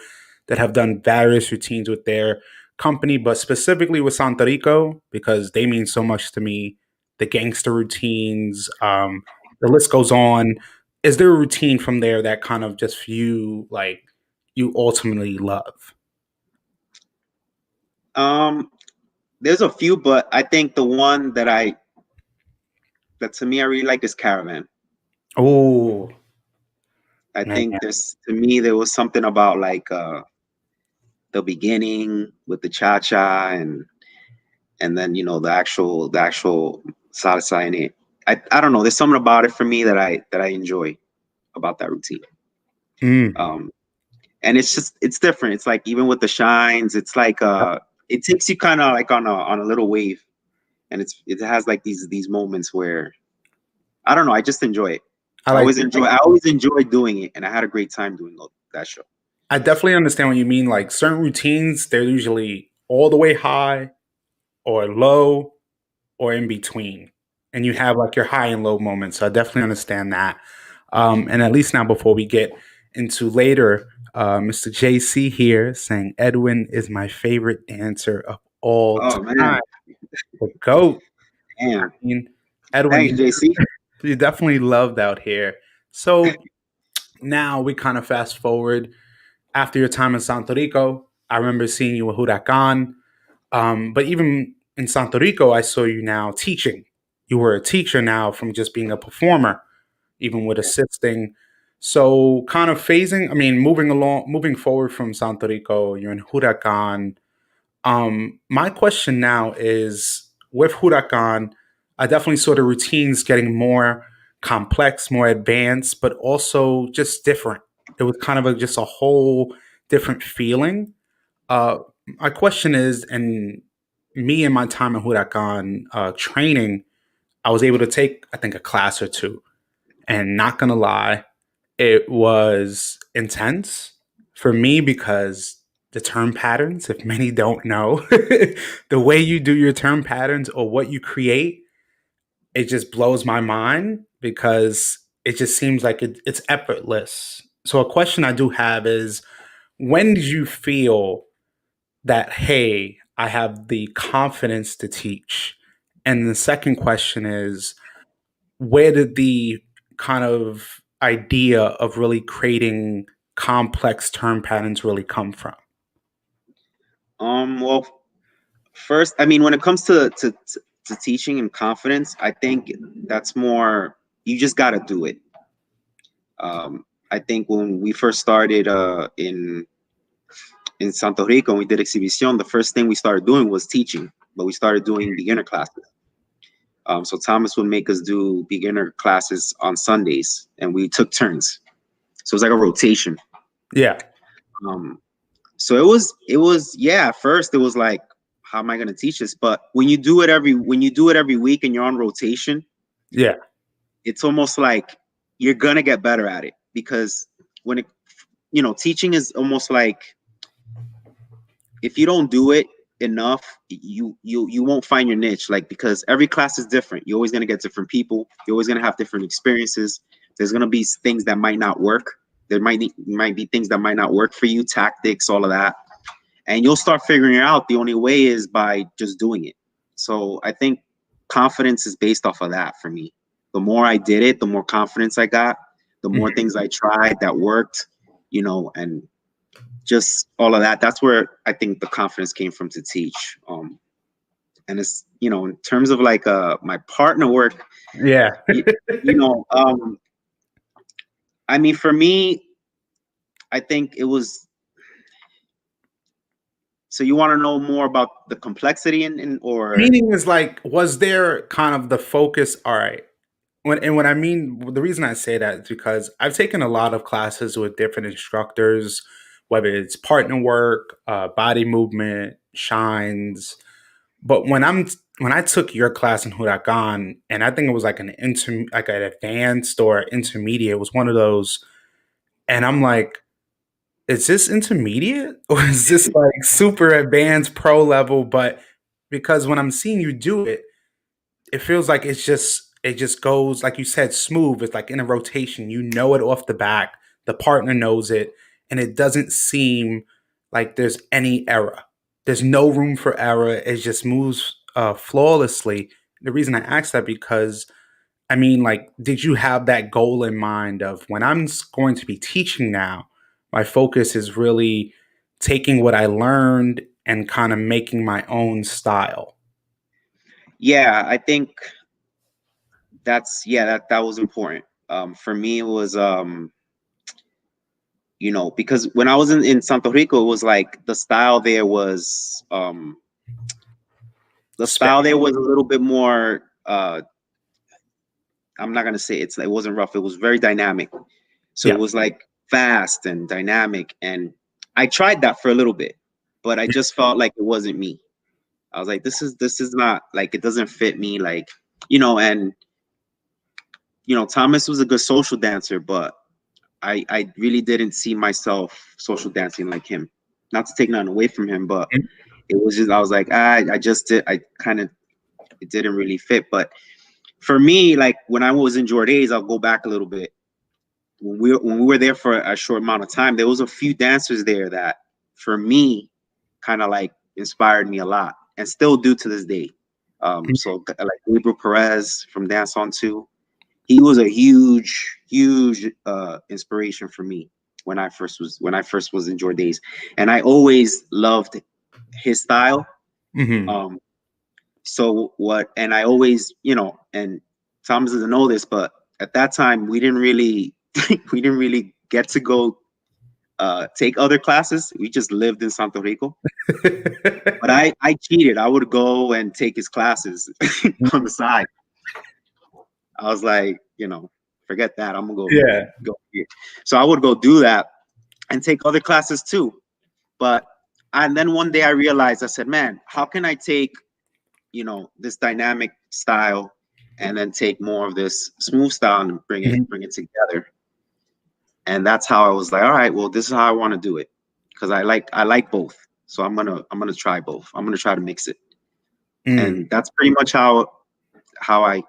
that have done various routines with their company, but specifically with Santo Rico, because they mean so much to me. The gangster routines, the list goes on. Is there a routine from there that kind of just you like you ultimately love? There's a few, but I think the one that to me I really like is Caravan. Oh, I man. think there was something about like the beginning with the cha-cha and then the actual salsa in it. I don't know. There's something about it for me that I enjoy about that routine. Mm. And it's different. It's like even with the shines, it's like it takes you kind of like on a little wave, and it has like these moments where I don't know. I just enjoy it. I like. I always enjoy doing it, and I had a great time doing that show. I definitely understand what you mean. Like certain routines, they're usually all the way high or low or in between, and you have like your high and low moments. So I definitely understand that. And at least now, before we get into later, Mr. JC here saying Edwin is my favorite dancer of all Oh time. man, The goat. I damn! mean, Edwin, Thanks, JC. you definitely loved out here. So now we kind of fast forward after your time in Santo Rico. I remember seeing you with Huracan. But even in Santo Rico, I saw you now teaching. You were a teacher now from just being a performer, even with assisting. So, kind of phasing, I mean, moving forward from Santo Rico, you're in Huracan. My question now is with Huracan, I definitely saw the routines getting more complex, more advanced, but also just different. It was kind of just a whole different feeling. Uh, my question is, and me and my time in Huracan training, I was able to take, I think, a class or two. And not gonna lie, it was intense for me because the term patterns, if many don't know, the way you do your term patterns or what you create, it just blows my mind because it just seems like it's effortless. So, a question I do have is when did you feel that, hey, I have the confidence to teach? And the second question is, where did the kind of idea of really creating complex term patterns really come from? Well, first, I mean, when it comes to teaching and confidence, I think that's more you just got to do it. I think when we first started in Santo Rico and we did exhibition, the first thing we started doing was teaching, but we started doing beginner classes. So Thomas would make us do beginner classes on Sundays, and we took turns. So it was like a rotation. Yeah, Um, so it was yeah. At first, it was like, how am I going to teach this? But when you do it every week and you're on rotation, yeah, it's almost like you're gonna get better at it because when it teaching is almost like if you don't do it enough, you won't find your niche. Like because every class is different. You're always gonna get different people. You're always gonna have different experiences. There's gonna be things that might not work. There might be things that might not work for you, tactics, all of that, and you'll start figuring it out. The only way is by just doing it. So I think confidence is based off of that for me. The more I did it, the more confidence I got. The more mhm, things I tried that worked, and just all of that. That's where I think the confidence came from to teach. And it's in terms of like my partner work, yeah. you, you know, I mean, for me, I think it was. So you want to know more about the complexity or Meaning is like, was there kind of the focus? All right. When I mean, the reason I say that is because I've taken a lot of classes with different instructors, whether it's partner work, body movement, shines. But when I took your class in Huracan, and I think it was like like an advanced or intermediate, it was one of those, and I'm like, is this intermediate or is this like super advanced pro level? But because when I'm seeing you do it, it feels like it just goes like you said, smooth. It's like in a rotation. You know it off the back. The partner knows it, and it doesn't seem like there's any error. There's no room for error. It just moves flawlessly. The reason I asked that because I mean, like, did you have that goal in mind of when going to be teaching now? My focus is really taking what I learned and kind of making my own style. yeah, I think that was important. For me, it was because when I was in Santo Rico, it was like the style there was a little bit more I'm not gonna say it wasn't rough, it was very dynamic. So it Yeah. was like fast and dynamic. And I tried that for a little bit, but I just felt like it wasn't me. I was like, this is not like, it doesn't fit me. Like, and Thomas was a good social dancer, but I really didn't see myself social dancing like him. Not to take nothing away from him, but it was just, I was like, I kind of, it didn't really fit. But for me, like when I was in Jordays, I'll go back a little bit. When we were there for a short amount of time, there was a few dancers there that, for me, kind of like inspired me a lot, and still do to this day. So like Gabriel Perez from Dance On 2, he was a huge, huge inspiration for me when I first was in Jordays, and I always loved his style. Mm-hmm. So what, and I always, and Thomas doesn't know this, but at that time we didn't really we didn't really get to go take other classes. We just lived in Santo Rico. But I cheated. I would go and take his classes on the side. I was like, forget that. I'm gonna go here. So I would go do that and take other classes too. And then one day I realized, I said, man, how can I take, this dynamic style and then take more of this smooth style and bring it together. And that's how I was like, all right, well, this is how I want to do it, because I like both. So I'm gonna try both. I'm gonna try to mix it. And that's pretty much how I,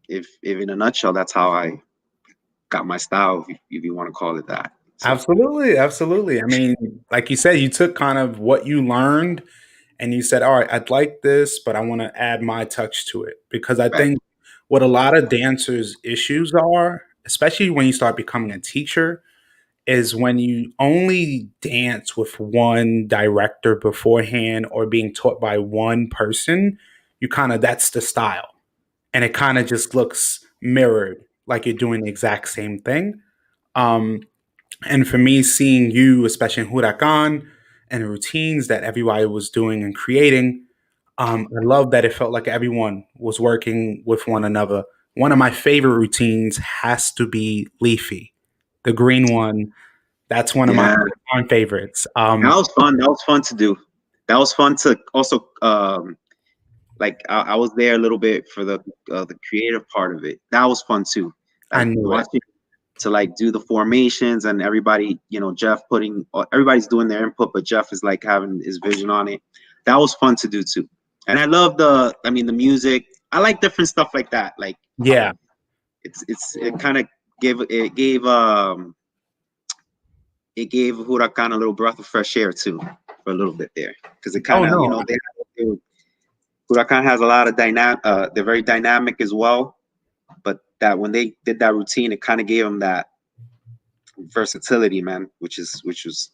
if in a nutshell, that's how I got my style, if you want to call it that. So. Absolutely, absolutely. I mean, like you said, you took kind of what you learned and you said, all right, I'd like this, but I want to add my touch to it. Because I Right. think what a lot of dancers' issues are, especially when you start becoming a teacher, is when you only dance with one director beforehand or being taught by one person, you kind of, that's the style. And it kind of just looks mirrored, like you're doing the exact same thing. Um, and for me, seeing you, especially in Huracan, and the routines that everybody was doing and creating, I love that it felt like everyone was working with one another. One of my favorite routines has to be Leafy, the green one. That's one of my Yeah, all-time favorites. that was fun. That was fun to do. That was fun to also, like I was there a little bit for the creative part of it. That was fun too. I Like knew it. watching to like do the formations, and everybody, Jeff everybody's doing their input, but Jeff is like having his vision on it. That was fun to do too. And I love the music. I like different stuff like that. Like Yeah. it kind of gave Huracan a little breath of fresh air too for a little bit there, because it Oh kind of, no. Huracan has a lot of dynamic. They're very dynamic as well, but that when they did that routine, it kind of gave them that versatility, man, which was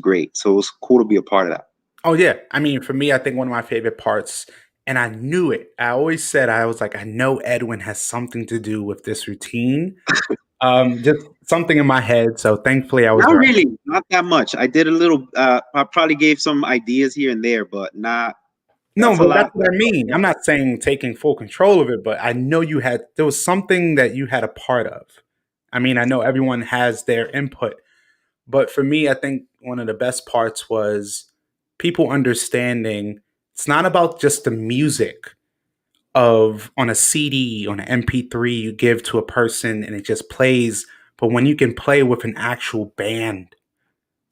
great. So it was cool to be a part of that. Oh yeah. I mean, for me, I think one of my favorite parts, and I knew it. I always said, I was like, I know Edwin has something to do with this routine. Just something in my head. So thankfully, I was Not right. really, not that much. I did a little. I probably gave some ideas here and there, but not. No, That's a but that's lot. what I mean. I'm not saying taking full control of it, but I know there was something that you had a part of. I mean, I know everyone has their input, but for me, I think one of the best parts was people understanding it's not about just the music of on a CD, on an MP3 you give to a person and it just plays, but when you can play with an actual band,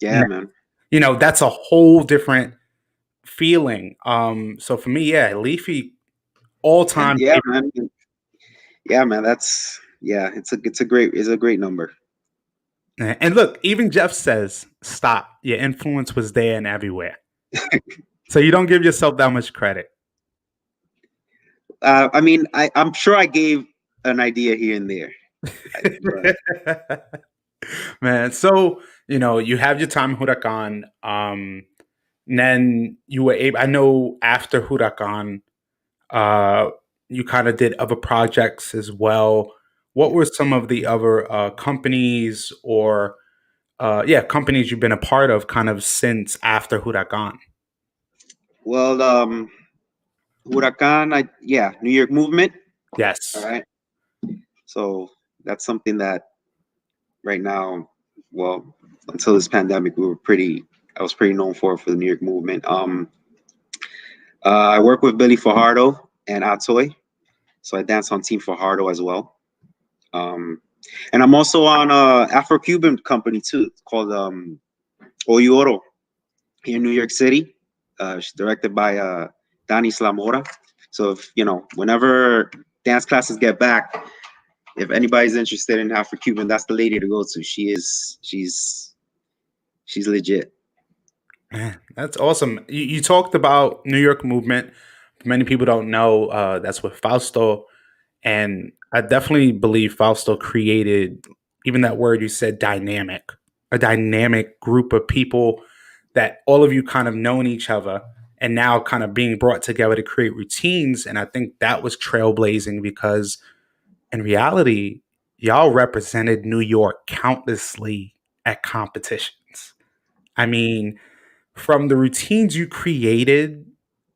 Yeah, man. that's a whole different feeling. So for me, yeah, Leafy all And time yeah, man. Yeah, man. It's a great number. favorite. And look, even Jeff says, "Stop. Your influence was there and everywhere." So you don't give yourself that much credit. I'm sure I gave an idea here and there. But Man, so you have your time Huracan. And then you were able. I know after Huracan, uh, you kind of did other projects as well. What were some of the other companies or companies you've been a part of kind of since after Huracan? well, Huracan, New York Movement. All Yes. right. So that's something that right now well, until this pandemic, I was pretty known for the New York movement. I work with Billy Fajardo and Atoy, so I dance on Team Fajardo as well. Um, and I'm also on a Afro-Cuban company too, called Oyoro here in New York City. Directed by Dani Slamora. So if whenever dance classes get back, if anybody's interested in Afro-Cuban, that's the lady to go to. She's legit. Man, that's awesome. You talked about New York movement. Many people don't know that's with Fausto, and I definitely believe Fausto created even that word you said, dynamic, a dynamic group of people that all of you kind of known each other and now kind of being brought together to create routines. And I think that was trailblazing because in reality, y'all represented New York countlessly at competitions. I mean, from the routines you created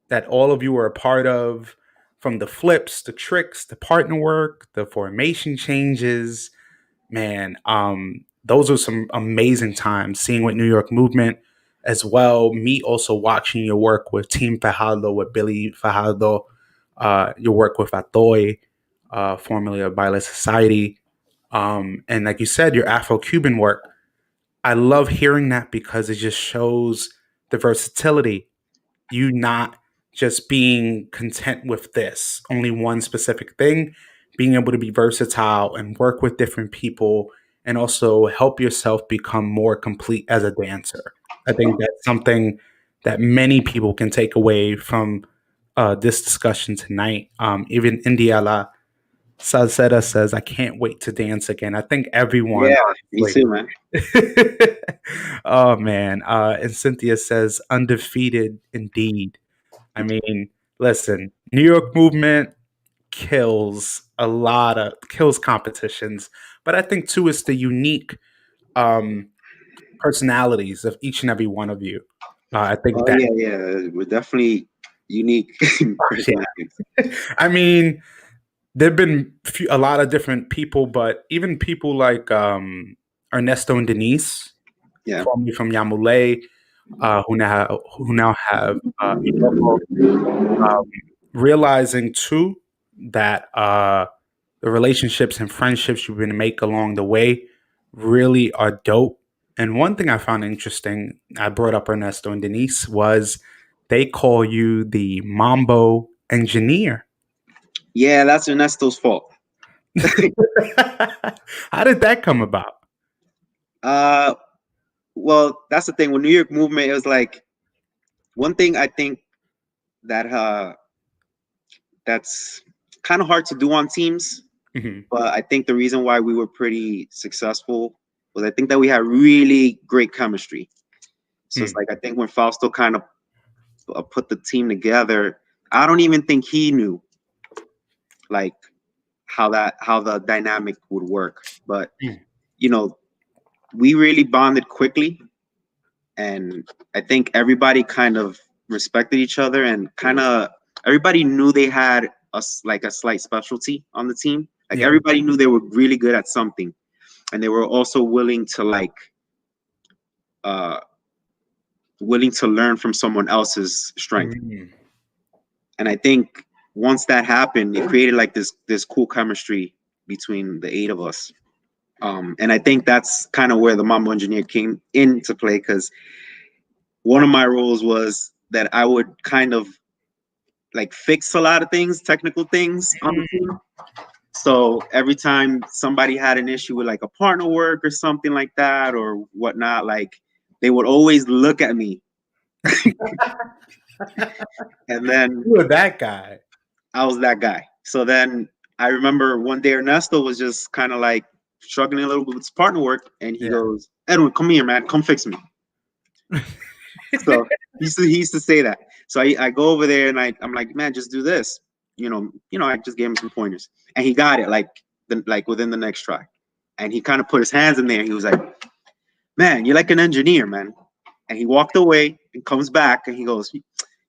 that all of you were a part of, from the flips, the tricks, the partner work, the formation changes, man, those are some amazing times seeing with New York movement as well. Me also watching your work with Team Fajardo, with Billy Fajardo, your work with Atoy, formerly of Baile Society. And like you said, your Afro-Cuban work, I love hearing that because it just shows the versatility. You not just being content with this, only one specific thing, being able to be versatile and work with different people and also help yourself become more complete as a dancer. I think that's something that many people can take away from this discussion tonight. Even Indiala Salceda says, I can't wait to dance again. I think everyone, Yeah, me honestly. too, man. Oh man. And Cynthia says undefeated indeed. I mean, listen, New York movement kills competitions, but I think too it's the unique um personalities of each and every one of you. I think Oh that yeah, yeah. We're definitely unique personalities. I mean, there've been a lot of different people, but even people like Ernesto and Denise, Yeah. formerly from Yamule, who now have Iloko, realizing too that the relationships and friendships you're going to make along the way really are dope. And one thing I found interesting, I brought up Ernesto and Denise, was they call you the Mambo engineer. Yeah, that's Ernesto's fault. How did that come about? Uh, well, that's the thing with New York movement. It was like one thing I think that that's kind of hard to do on teams. Hmm. But I think the reason why we were pretty successful was I think that we had really great chemistry. So it's Mm. like I think when Fausto kind of put the team together, I don't even think he knew like how the dynamic would work. But Mm. you know, we really bonded quickly, and I think everybody kind of respected each other, and kind of everybody knew they had like a slight specialty on the team. Like Yeah. everybody knew they were really good at something, and they were also uh willing to learn from someone else's strength. Mm. And I think once that happened, it created like this cool chemistry between the eight of us. And I think that's kind of where the Mambo engineer came into play, because one of my roles was that I would kind of like fix a lot of things, technical things on the team. So every time somebody had an issue with like a partner work or something like that or whatnot, like they would always look at me. And then You were that guy. I was that guy. So then I remember one day Ernesto was just kind of like struggling a little bit with his partner work, and he Yeah. goes, "Edwin, come here, man, come fix me." So he used to say that. So I go over there and I'm like, "Man, just do this." I just gave him some pointers, and he got it like within the next try. And he kind of put his hands in there. And he was like, "Man, you're like an engineer, man." And he walked away and comes back and he goes,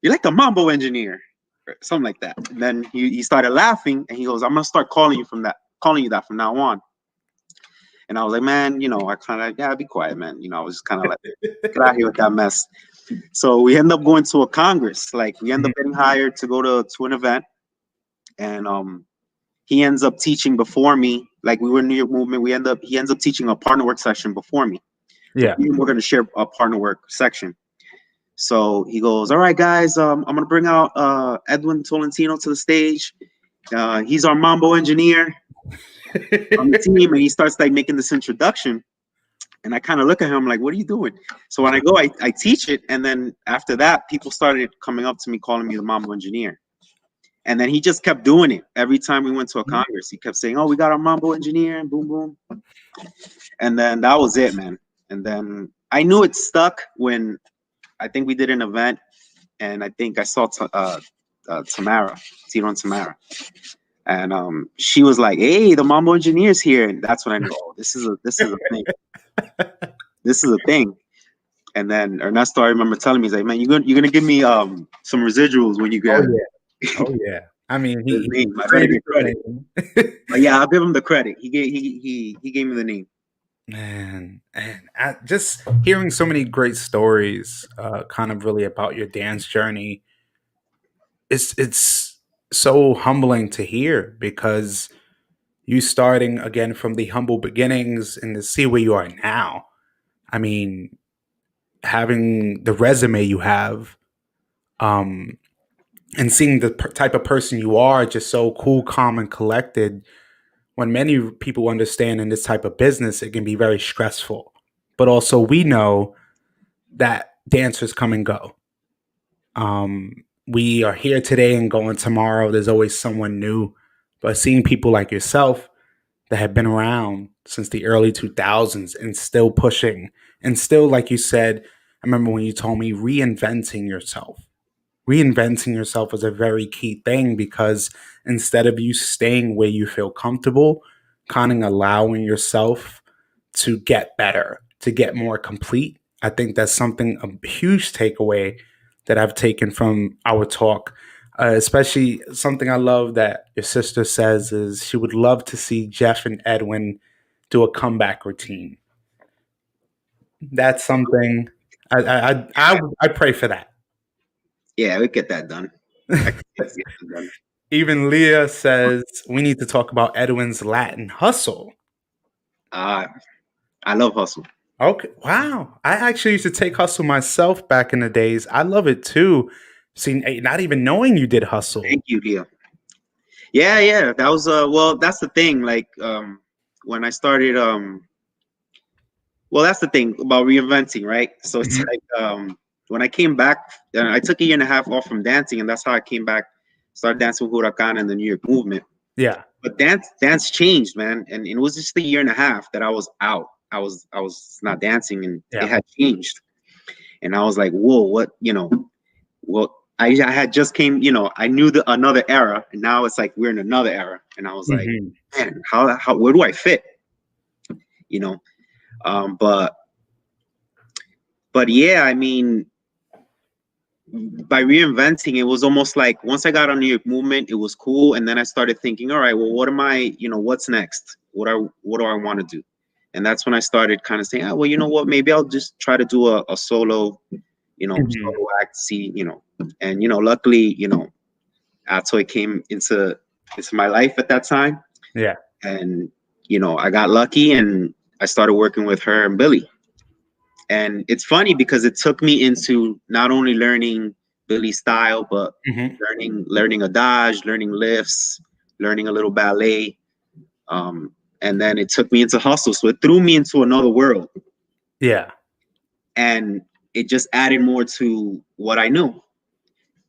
"You're like a Mambo engineer," or something like that. And then he started laughing and he goes, "I'm gonna start calling you that from now on." And I was like, man, I kind of, yeah, be quiet, man. I was just kind of like, get out here with that mess. So we end up going to a Congress. Like we end up getting hired to go to an event. And he ends up teaching before me. Like we were in New York Movement. He ends up teaching a partner work session before me. Yeah. So we're going to share a partner work section. So he goes, all right, guys, I'm going to bring out Edwin Tolentino to the stage. He's our mambo engineer on the team. And he starts like making this introduction. And I kind of look at him like, what are you doing? So when I go, I teach it. And then after that, people started coming up to me, calling me the mambo engineer. And then he just kept doing it. Every time we went to a Congress, he kept saying, oh, we got our mambo engineer, and boom, boom. And then that was it, man. And then I knew it stuck when I think we did an event, and I think I saw Tamara, Tito and Tamara. And she was like, hey, the mambo engineer's here. And that's when I knew, oh, this is a thing. This is a thing. And then Ernesto, I remember telling me, he's like, man, you're gonna give me some residuals when you get. Oh yeah. I mean, he I better get credit. But yeah, I'll give him the credit. He gave me the name. Man, and just hearing so many great stories, kind of really about your dance journey. It's so humbling to hear, because you starting again from the humble beginnings and to see where you are now. I mean, having the resume you have, um, and seeing the type of person you are, just so cool, calm, and collected. When many people understand in this type of business, it can be very stressful. But also, we know that dancers come and go. We are here today and going tomorrow. There's always someone new. But seeing people like yourself that have been around since the early 2000s and still pushing, and still, like you said, I remember when you told me, reinventing yourself. Reinventing yourself is a very key thing, because instead of you staying where you feel comfortable, kind of allowing yourself to get better, to get more complete. I think that's something, a huge takeaway that I've taken from our talk. Especially something I love that your sister says is she would love to see Jeff and Edwin do a comeback routine. That's something I pray for that. Yeah, we get that done. Even Leah says we need to talk about Edwin's Latin hustle. I love hustle. Okay, wow. I actually used to take hustle myself back in the days. I love it too. See, not even knowing you did hustle. Thank you, Leah. Yeah. That was well, that's the thing. Like when I started well, that's the thing about reinventing, right? So it's like when I came back, I took a year and a half off from dancing, and that's how I came back, started dancing with Huracan and the New York Movement. Yeah. But dance changed, man. And it was just a year and a half that I was out. I was not dancing, and it had changed. And I was like, whoa, what, well, I had just came, I knew another era, and now it's like we're in another era. And I was like, man, how where do I fit? But yeah, I mean, by reinventing, it was almost like once I got on New York Movement, it was cool, and then I started thinking, all right, well, what am I, what's next? What do I want to do? And that's when I started kind of saying, well, you know what, maybe I'll just try to do a solo, solo act, see, and luckily, Atoy came into my life at that time. Yeah. And I got lucky, and I started working with her and Billy. And it's funny because it took me into not only learning Billy's style, but learning adage, learning lifts, learning a little ballet. And then it took me into hustle. So it threw me into another world. Yeah. And it just added more to what I knew.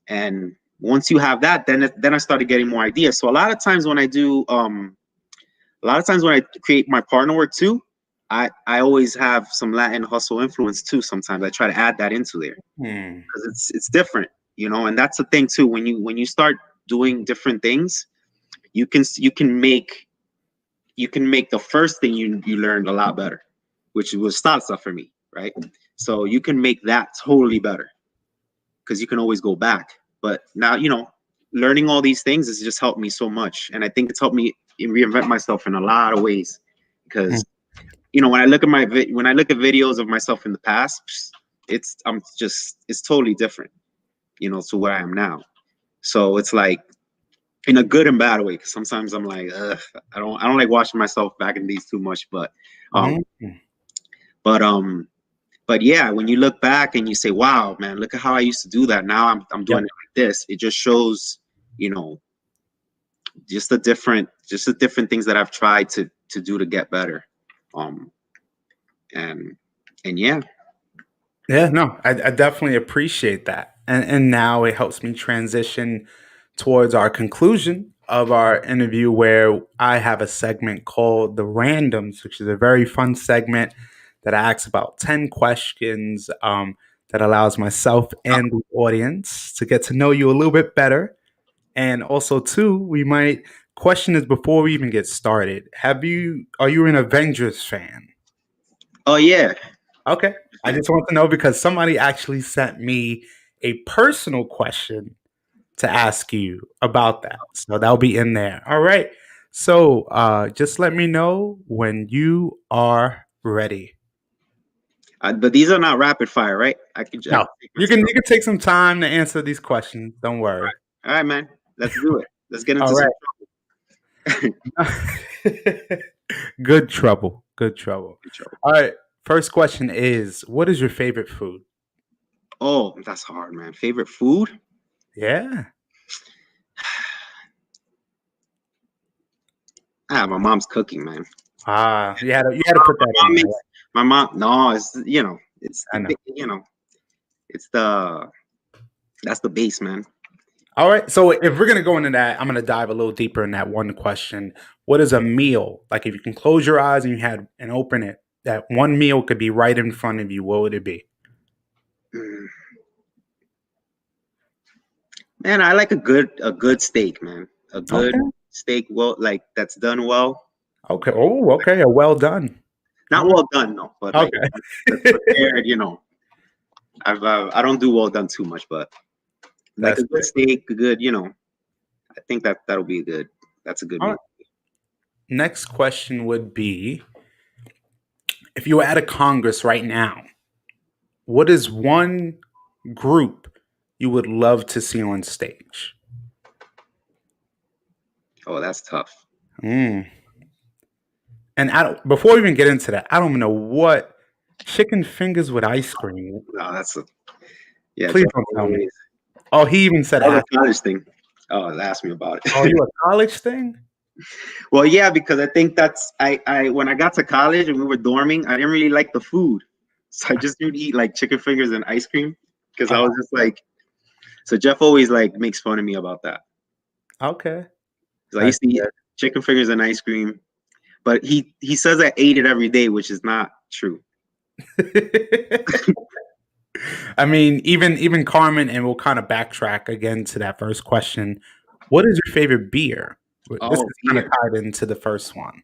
And once you have that, then I started getting more ideas. So a lot of times when I create my partner work too, I always have some Latin hustle influence too. Sometimes I try to add that into there because it's different, and that's the thing too. When you start doing different things, you can make the first thing you learned a lot better, which was salsa for me, right? So you can make that totally better because you can always go back. But now, learning all these things has just helped me so much, and I think it's helped me reinvent myself in a lot of ways because when I look at when I look at videos of myself in the past, it's totally different, to where I am now. So it's like in a good and bad way. Cause sometimes I'm like, ugh, I don't like watching myself back in these too much, but Mm-hmm. but but yeah, when you look back and you say, wow, man, look at how I used to do that. Now I'm doing Yep. it like this. It just shows, just the different things that I've tried to do to get better. And yeah. Yeah, no, I definitely appreciate that. And now it helps me transition towards our conclusion of our interview, where I have a segment called The Randoms, which is a very fun segment that I ask about 10 questions that allows myself and the audience to get to know you a little bit better. And also, too, we might question this before we even get started. Are you an Avengers fan? Oh yeah. Okay. I just want to know because somebody actually sent me a personal question to ask you about that. So that'll be in there. All right. So just let me know when you are ready. But these are not rapid fire, right? I No, can take my time. you can take some time to answer these questions. Don't worry. All right, man. Let's do it. Let's get All into some right. Good trouble. Good trouble. trouble. All right. First question is, what is your favorite food? Oh, that's hard, man. Favorite food? Yeah. My mom's cooking, man. You had to put that My mom in there. makes my mom. No, it's I know. it's that's the base, man. All right. So if we're gonna go into that, I'm gonna dive a little deeper in that one question. What is a meal? Like if you can close your eyes and you had and open it, that one meal could be right in front of you. What would it be? Mm. Man, I like a good steak, man. A good Okay. steak, well, like that's done well. Okay. Oh, okay. Well done. Not All right. well done, no, but like that's Okay. prepared. I don't do well done too much, but like That's a good it. steak, a good. I think that'll be good. That's a good All right. meal. Next question would be, if you were at a Congress right now, what is one group you would love to see on stage? Oh, that's tough. Mm. And before we even get into that, I don't even know what chicken fingers with ice cream. No, yeah, Please Jeff don't tell me. always. Oh, he even said That was apple. a college thing. Oh, ask me about Oh, it. you a college thing? Well, yeah, because I think that's I when I got to college and we were dorming, I didn't really like the food, so I just would eat like chicken fingers and ice cream because I Uh, was just like. So Jeff always like makes fun of me about that. okay. Because I That's used to eat chicken fingers and ice cream, but he says I ate it every day, which is not true. good. I mean, even Carmen, and we'll kind of backtrack again to that first question. What is your favorite beer? This Oh, is kind of beer. tied into the first one.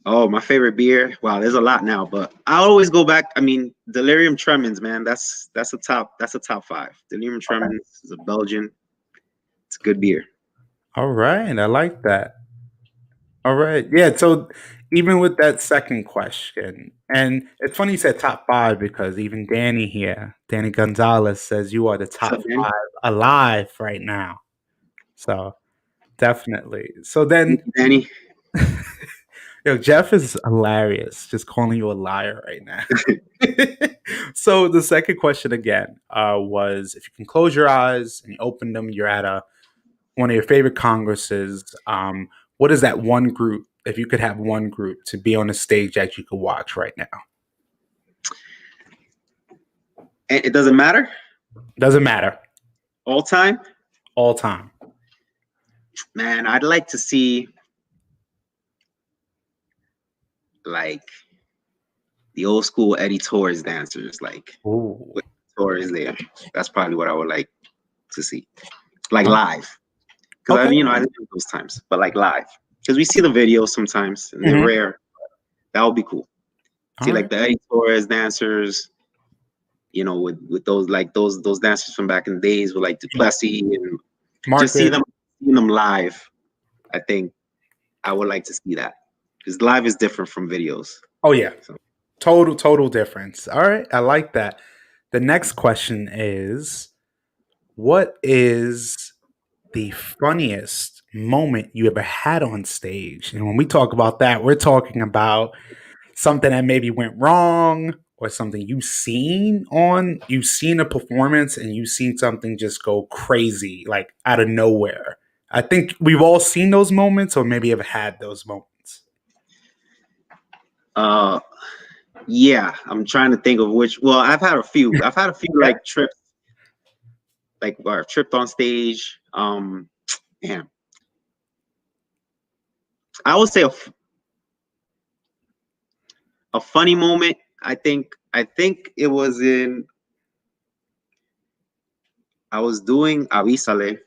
Oh, my favorite beer. Wow, there's a lot now, but I always go back. I mean, Delirium Tremens, man. That's a top five. Delirium Okay. Tremens is a Belgian. It's a good beer. All right, I like that. All right. Yeah. So even with that second question, and it's funny you said top five because even Danny here, Danny Gonzalez, says you are the What's top up, man? five alive right now. So definitely. So Thank then, you, Danny. yo, Jeff is hilarious, just calling you a liar right now. So the second question again was, if you can close your eyes and you open them, you're at one of your favorite congresses. What is that one group? If you could have one group to be on the stage that you could watch right now, And it doesn't matter. doesn't matter, All time, all time. man. I'd like to see like the old school Eddie Torres dancers, like Ooh, with Torres there. That's probably what I would like to see, like oh, live. Because okay. I didn't do those times, but like live. Because we see the videos sometimes and they're Hmm. rare. That would be cool. See All like right. the Eddie Torres dancers, with those dancers from back in the days with like Duplessis and just Marcus. seeing them live. I think I would like to see that. because live is different from videos. Oh yeah, So, total difference. All right, I like that. The next question is, what is the funniest moment you ever had on stage? And when we talk about that, we're talking about something that maybe went wrong or something you've seen a performance and you've seen something just go crazy, like out of nowhere. I think we've all seen those moments or maybe have had those moments. uh, yeah, I'm trying to think of which. Well, I've had a few. I've had a few Yeah. like trips, like or tripped on stage. Man, I would say a funny moment. I think it was in. I was doing Avisale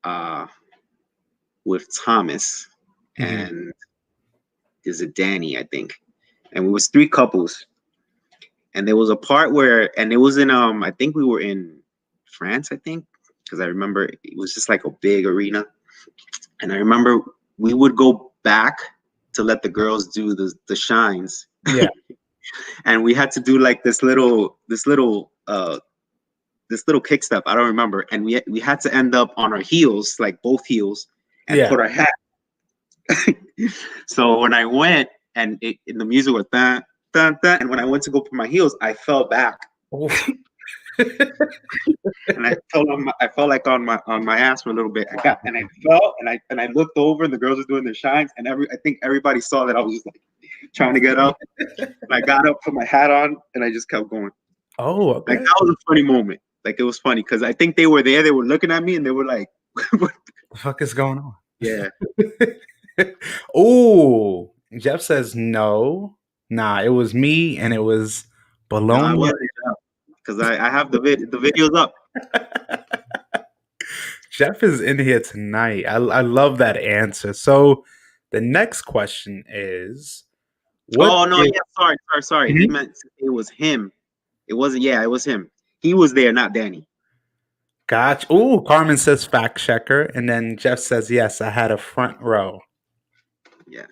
uh, with Thomas Mhm. and is it Danny? I think, and we was three couples, and there was a part where, and it was in I think we were in France, I think, because I remember it was just like a big arena, and I remember we would go back to let the girls do the shines, Yeah. and we had to do like this little kick step. I don't remember, and we had to end up on our heels, like both heels, and Yeah. put our hat. So when I went and the music was dun, dun, dun, and when I went to go put my heels, I fell back Oof. and I felt like on my ass for a little bit. I fell and I looked over and the girls were doing their shines and I think everybody saw that I was just like trying to get up. And I got up, put my hat on, and I just kept going. Oh, Like okay. that was a funny moment. Like it was funny because I think they were there, they were looking at me and they were like, The fuck is going on? yeah. Oh, Jeff says no. Nah, it was me and it was No, I Bologna. wasn't because I have the videos up. Jeff is in here tonight. I love that answer. So the next question is what Oh no, is yeah, sorry. He Mhm. meant it was him. It wasn't. Yeah, it was him. He was there, not Danny. Gotcha. Oh, Carmen says fact checker. And then Jeff says, yes, I had a front row. Yeah,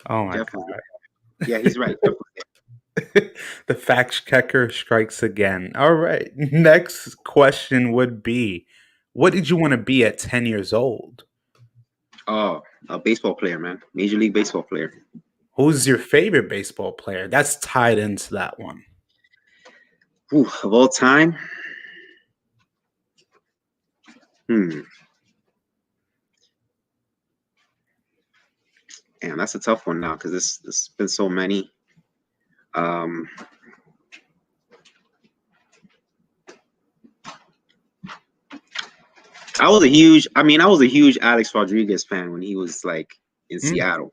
Oh my Jeff was there. Yeah, he's right. Jeff was God. The fact checker strikes again. All right. Next question would be, what did you want to be at 10 years old? there. Oh, a baseball player, man. Major League Baseball player. Who's your favorite baseball player? That's tied into that one. Ooh, of all time. Hmm. And that's a tough one now because there's been so many. Um, I was a huge Alex Rodriguez fan when he was like in Mm. Seattle.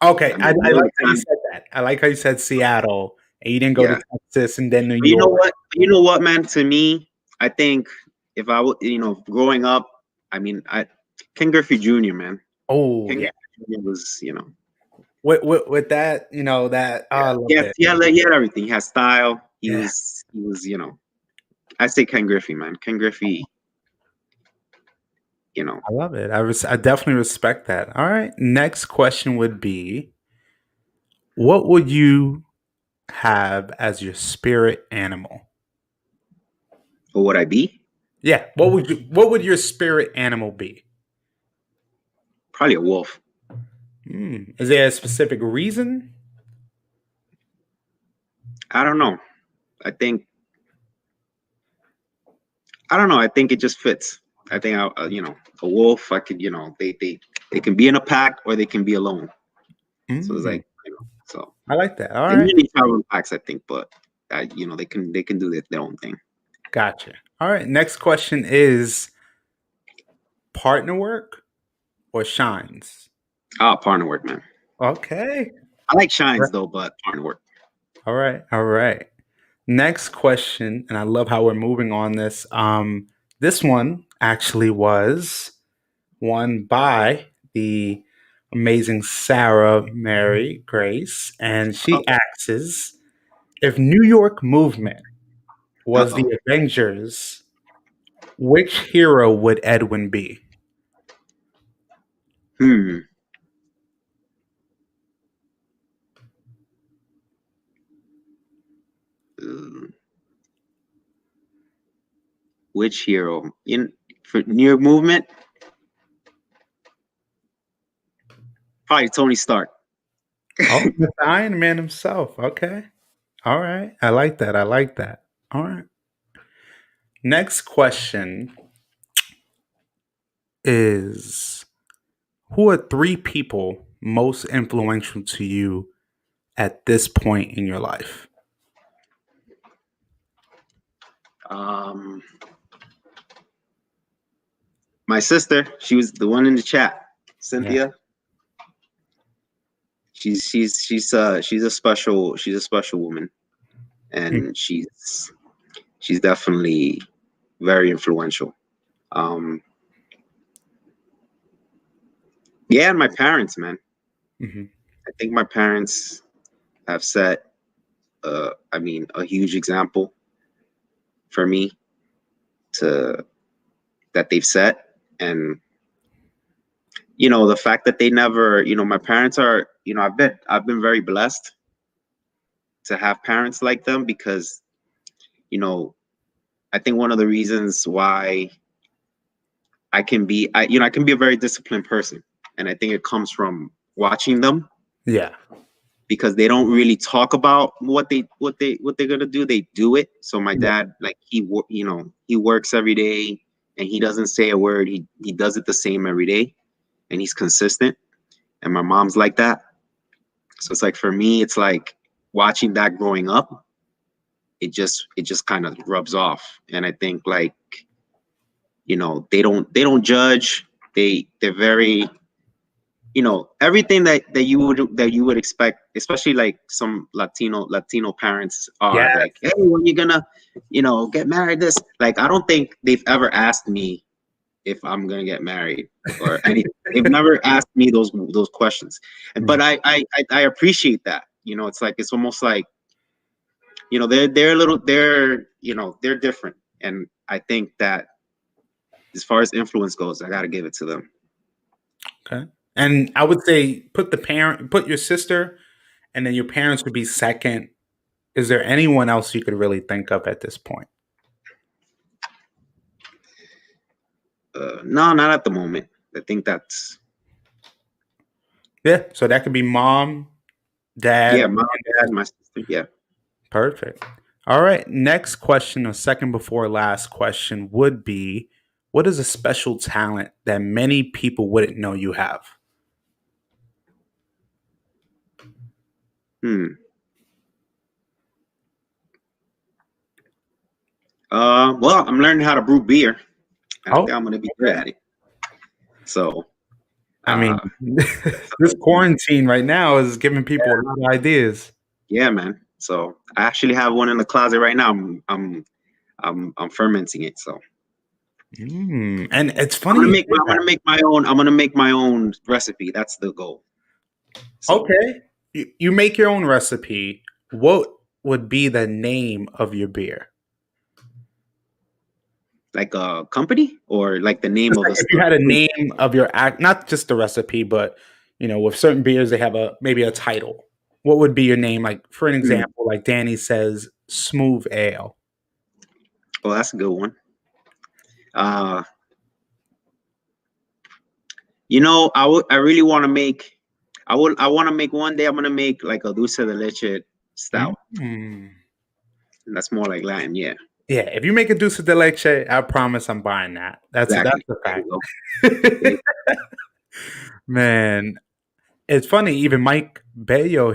Okay, I I mean, there like was how a you time, said that. I like how you said Seattle and you didn't go to yeah. Texas and then New But you know York. what? You know what, man? To me, I think if I would, growing up, I mean, Ken Griffey Jr., man. Oh Ken yeah, Griffey Jr. was, with that, that yeah, I love yes, it. yeah, like, he had everything. He had style. He Yeah, was, he was, I say Ken Griffey, man. Ken Griffey, you know. I love it. I definitely respect that. All right, next question would be, what would you have as your spirit animal? Who would I be? Yeah, what would your spirit animal be? Probably a wolf. Is there a specific reason? I don't know. I think I don't know. I think it just fits. I think a wolf. I could, they can be in a pack or they can be alone. So it's Mm, like, so I like that. All they right, usually travel in packs, I think, but they can do their own thing. gotcha. All right, next question is partner work or shines? Partner work, man. Okay. I like shines though, but partner work. All right. All right. Next question, and I love how we're moving on this. This one actually was won by the amazing Sarah Mary Grace, and she Okay. asks if New York Movement Uh was the oh. Avengers, which hero would Edwin be? Hmm. which hero in for New York Movement? Probably Tony Stark. Oh, the Iron Man himself. Okay. All right. I like that. I like that. All right. Next question is, who are three people most influential to you at this point in your life? Um, my sister, she was the one in the chat, Yeah. Cynthia. She's a special woman, Mm. and she's definitely very influential. Um, yeah, and my parents, man. Mhm. I think my parents have set, a huge example for me to that they've set, and the fact that they never, my parents are, I've been very blessed to have parents like them because, you know, I think one of the reasons why I can be a very disciplined person, and I think it comes from watching them Yeah. because they don't really talk about what they're gonna do. They do it. So my Yeah. dad, like he works every day and he doesn't say a word. He does it the same every day, and he's consistent. And my mom's like that. So it's like for me, it's like watching that growing up. It just kind of rubs off, and I think like they don't judge. They're very everything that you would expect, especially like some Latino parents are Yeah. like, hey, when you gonna get married, this, like, I don't think they've ever asked me if I'm gonna get married or anything. They've never asked me those questions, but I appreciate that. It's like, it's almost like, they're a little, they're different, and I think that as far as influence goes, I got to give it to them. Okay. And I would say put your sister, and then your parents would be second. Is there anyone else you could really think of at this point? No, not at the moment. I think that's Yeah. So that could be mom, dad, yeah, mom, dad, my sister. Yeah. perfect. All right. Next question, or second before last question, would be, what is a special talent that many people wouldn't know you have? Hmm. Well, I'm learning how to brew beer, and I Oh, think I'm gonna be good okay. at it. So, I mean, uh, this quarantine right now is giving people a lot of ideas. yeah, man. So I actually have one in the closet right now. I'm fermenting it. So And it's funny you say I'm that. gonna make my own. I'm gonna make my own recipe. That's the goal. So, Okay. You make your own recipe. What would be the name of your beer? like a company or like the name Just of like the if you store. had a name of your act, not just the recipe, but with certain beers they have maybe a title. What would be your name? Like for an Hmm. example, like Danny says, smooth ale. Well, that's a good one. Uh, I really want to make. I want to make one day. I'm gonna make like a dulce de leche stout. Mm. And that's more like Latin, yeah. Yeah, if you make a dulce de leche, I promise I'm buying that. That's Exactly. a There fact. you go. There you Man, it's funny. Even Mike Bello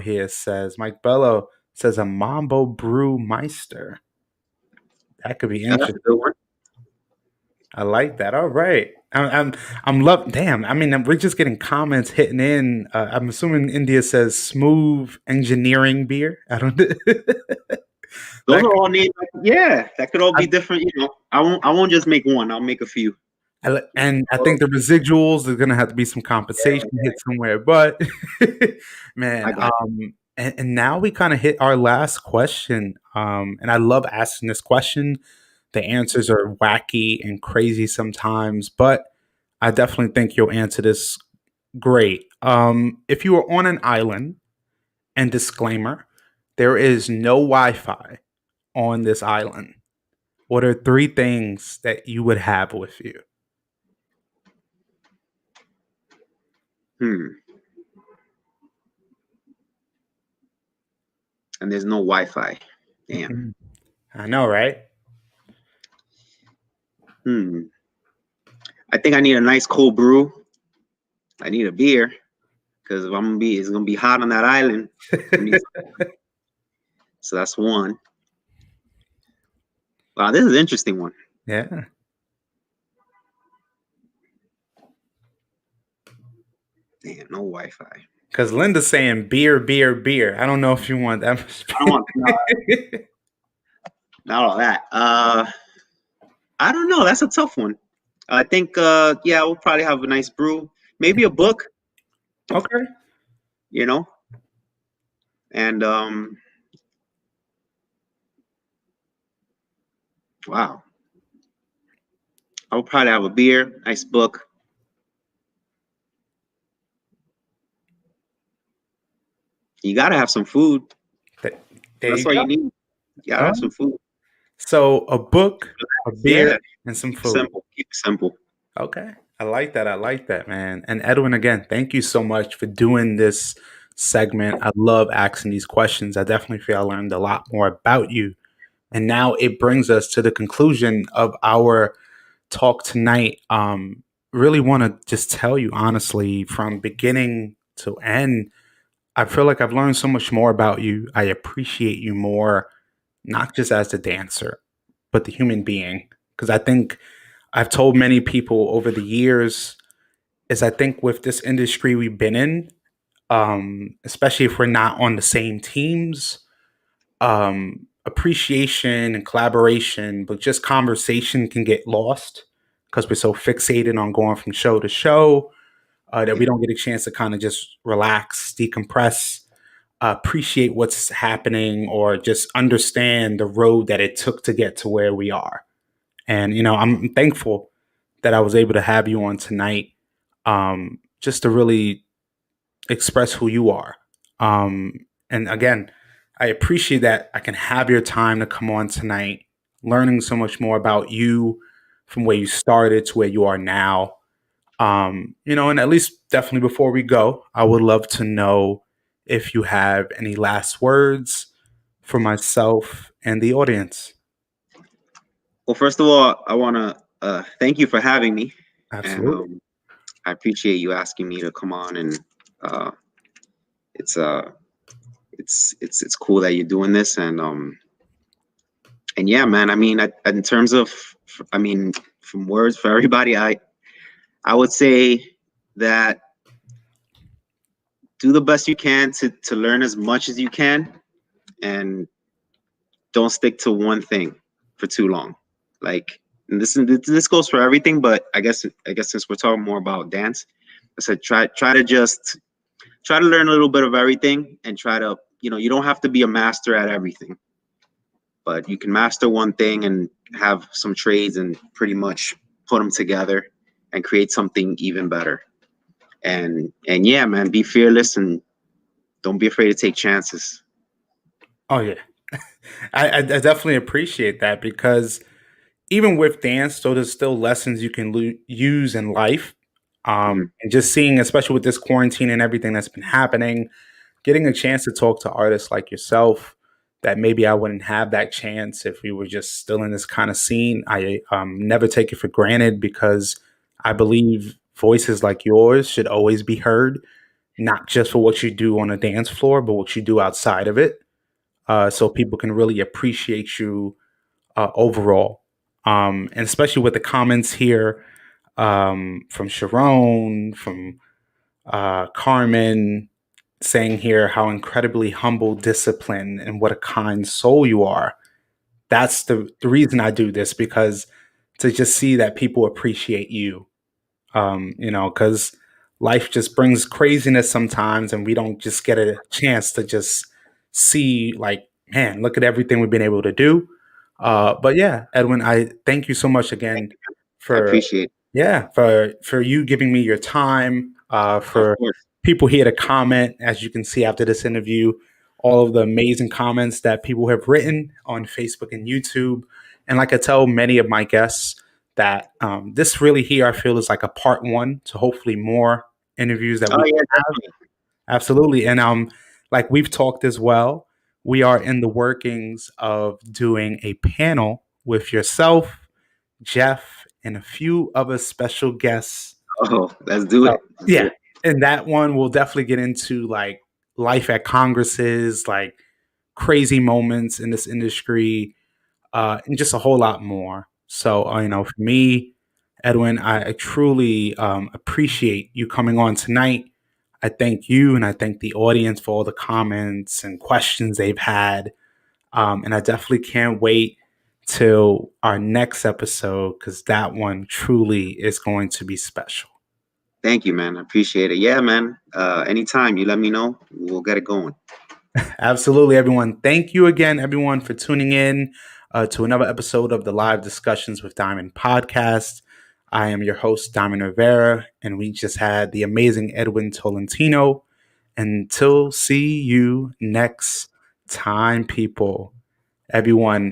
says a Mambo Brew Meister. That could be go. That's interesting. a good one. I like that. All right. I'm love. Damn. I mean, we're just getting comments hitting in. I'm assuming India says smooth engineering beer. I don't. Those that are all names. Yeah, that could all I, be different. I won't just make one. I'll make a few. and I Oh, think the residuals, there's gonna have to be some compensation yeah, hit somewhere. But I man, got and now we kind of hit our last question. And I love asking this question. The answers are wacky and crazy sometimes, but I definitely think you'll answer this great. If you were on an island, and disclaimer, there is no Wi Fi on this island, what are three things that you would have with you? Hmm. And there's no Wi-Fi. Damn. Mhm. I know, right? Hmm. I think I need a nice cold brew. I need a beer because if it's gonna be hot on that island. So that's one. Wow, this is an interesting one. Yeah. Damn, no Wi-Fi. Because Linda's saying beer, beer, beer. I don't know if you want that much I don't want beer. not all that. I don't know. That's a tough one. I think yeah, we'll probably have a nice brew, maybe a book, Okay. you know, and wow, I'll probably have a beer, nice book. You gotta have some food. Th- There That's you all go. you need. You gotta have Oh. some food. So a book, a beer, Yeah, and some keep it food. simple. Keep it simple. Okay. I like that. I like that, man. And Edwin, again, thank you so much for doing this segment. I love asking these questions. I definitely feel I learned a lot more about you. And now it brings us to the conclusion of our talk tonight. Really want to just tell you honestly, from beginning to end, I feel like I've learned so much more about you. I appreciate you more, not just as a dancer, but the human being. Because I think I've told many people over the years, is I think with this industry we've been in, especially if we're not on the same teams, appreciation and collaboration, but just conversation can get lost because we're so fixated on going from show to show that we Yeah. don't get a chance to kind of just relax, decompress, appreciate what's happening, or just understand the road that it took to get to where we are. And, I'm thankful that I was able to have you on tonight just to really express who you are. And again, I appreciate that I can have your time to come on tonight, learning so much more about you from where you started to where you are now. And at least definitely before we go, I would love to know if you have any last words for myself and the audience. Well, first of all, I want to thank you for having me, and Absolutely. I appreciate you asking me to come on. And uh, it's it's cool that you're doing this, and yeah, man. I mean, in terms of, I mean, from words for everybody, I would say that do the best you can to learn as much as you can, and don't stick to one thing for too long. Like, and this goes for everything, but I guess since we're talking more about dance, I said try to just try to learn a little bit of everything, and try to, you don't have to be a master at everything, but you can master one thing and have some trades and pretty much put them together and create something even better. And yeah, man, be fearless and don't be afraid to take chances. Oh, yeah. I definitely appreciate that because even with dance, so there's still lessons you can use in life. Mhm. And just seeing, especially with this quarantine and everything that's been happening, getting a chance to talk to artists like yourself that maybe I wouldn't have that chance if we were just still in this kind of scene. I never take it for granted because I believe voices like yours should always be heard, not just for what you do on a dance floor, but what you do outside of it, so people can really appreciate you overall. And especially with the comments here from Sharon, from Carmen, saying here how incredibly humble, disciplined, and what a kind soul you are. That's the reason I do this, because to just see that people appreciate you, because life just brings craziness sometimes, and we don't just get a chance to just see, like, man, look at everything we've been able to do. But yeah, Edwin, I thank you so much again I for appreciate it. yeah, for you giving me your time, Of for course. people here to comment. As you can see after this interview, all of the amazing comments that people have written on Facebook and YouTube. And like I tell many of my guests, that this really here I feel is like a part one to hopefully more interviews that Oh we yeah, have. definitely. Absolutely. And like we've talked as well, we are in the workings of doing a panel with yourself, Jeff, and a few other special guests. Oh, let's do Uh, it. Let's do yeah. it. And that one will definitely get into like life at congresses, like crazy moments in this industry, and just a whole lot more. So, for me, Edwin, I truly appreciate you coming on tonight. I thank you and I thank the audience for all the comments and questions they've had. And I definitely can't wait till our next episode because that one truly is going to be special. Thank you, man. I appreciate it. Yeah, man. Anytime you let me know, we'll get it going. Absolutely, everyone. Thank you again, everyone, for tuning in to another episode of the Live Discussions with Diamond podcast. I am your host, Diamond Rivera, and we just had the amazing Edwin Tolentino. Until see you next time, people. Everyone,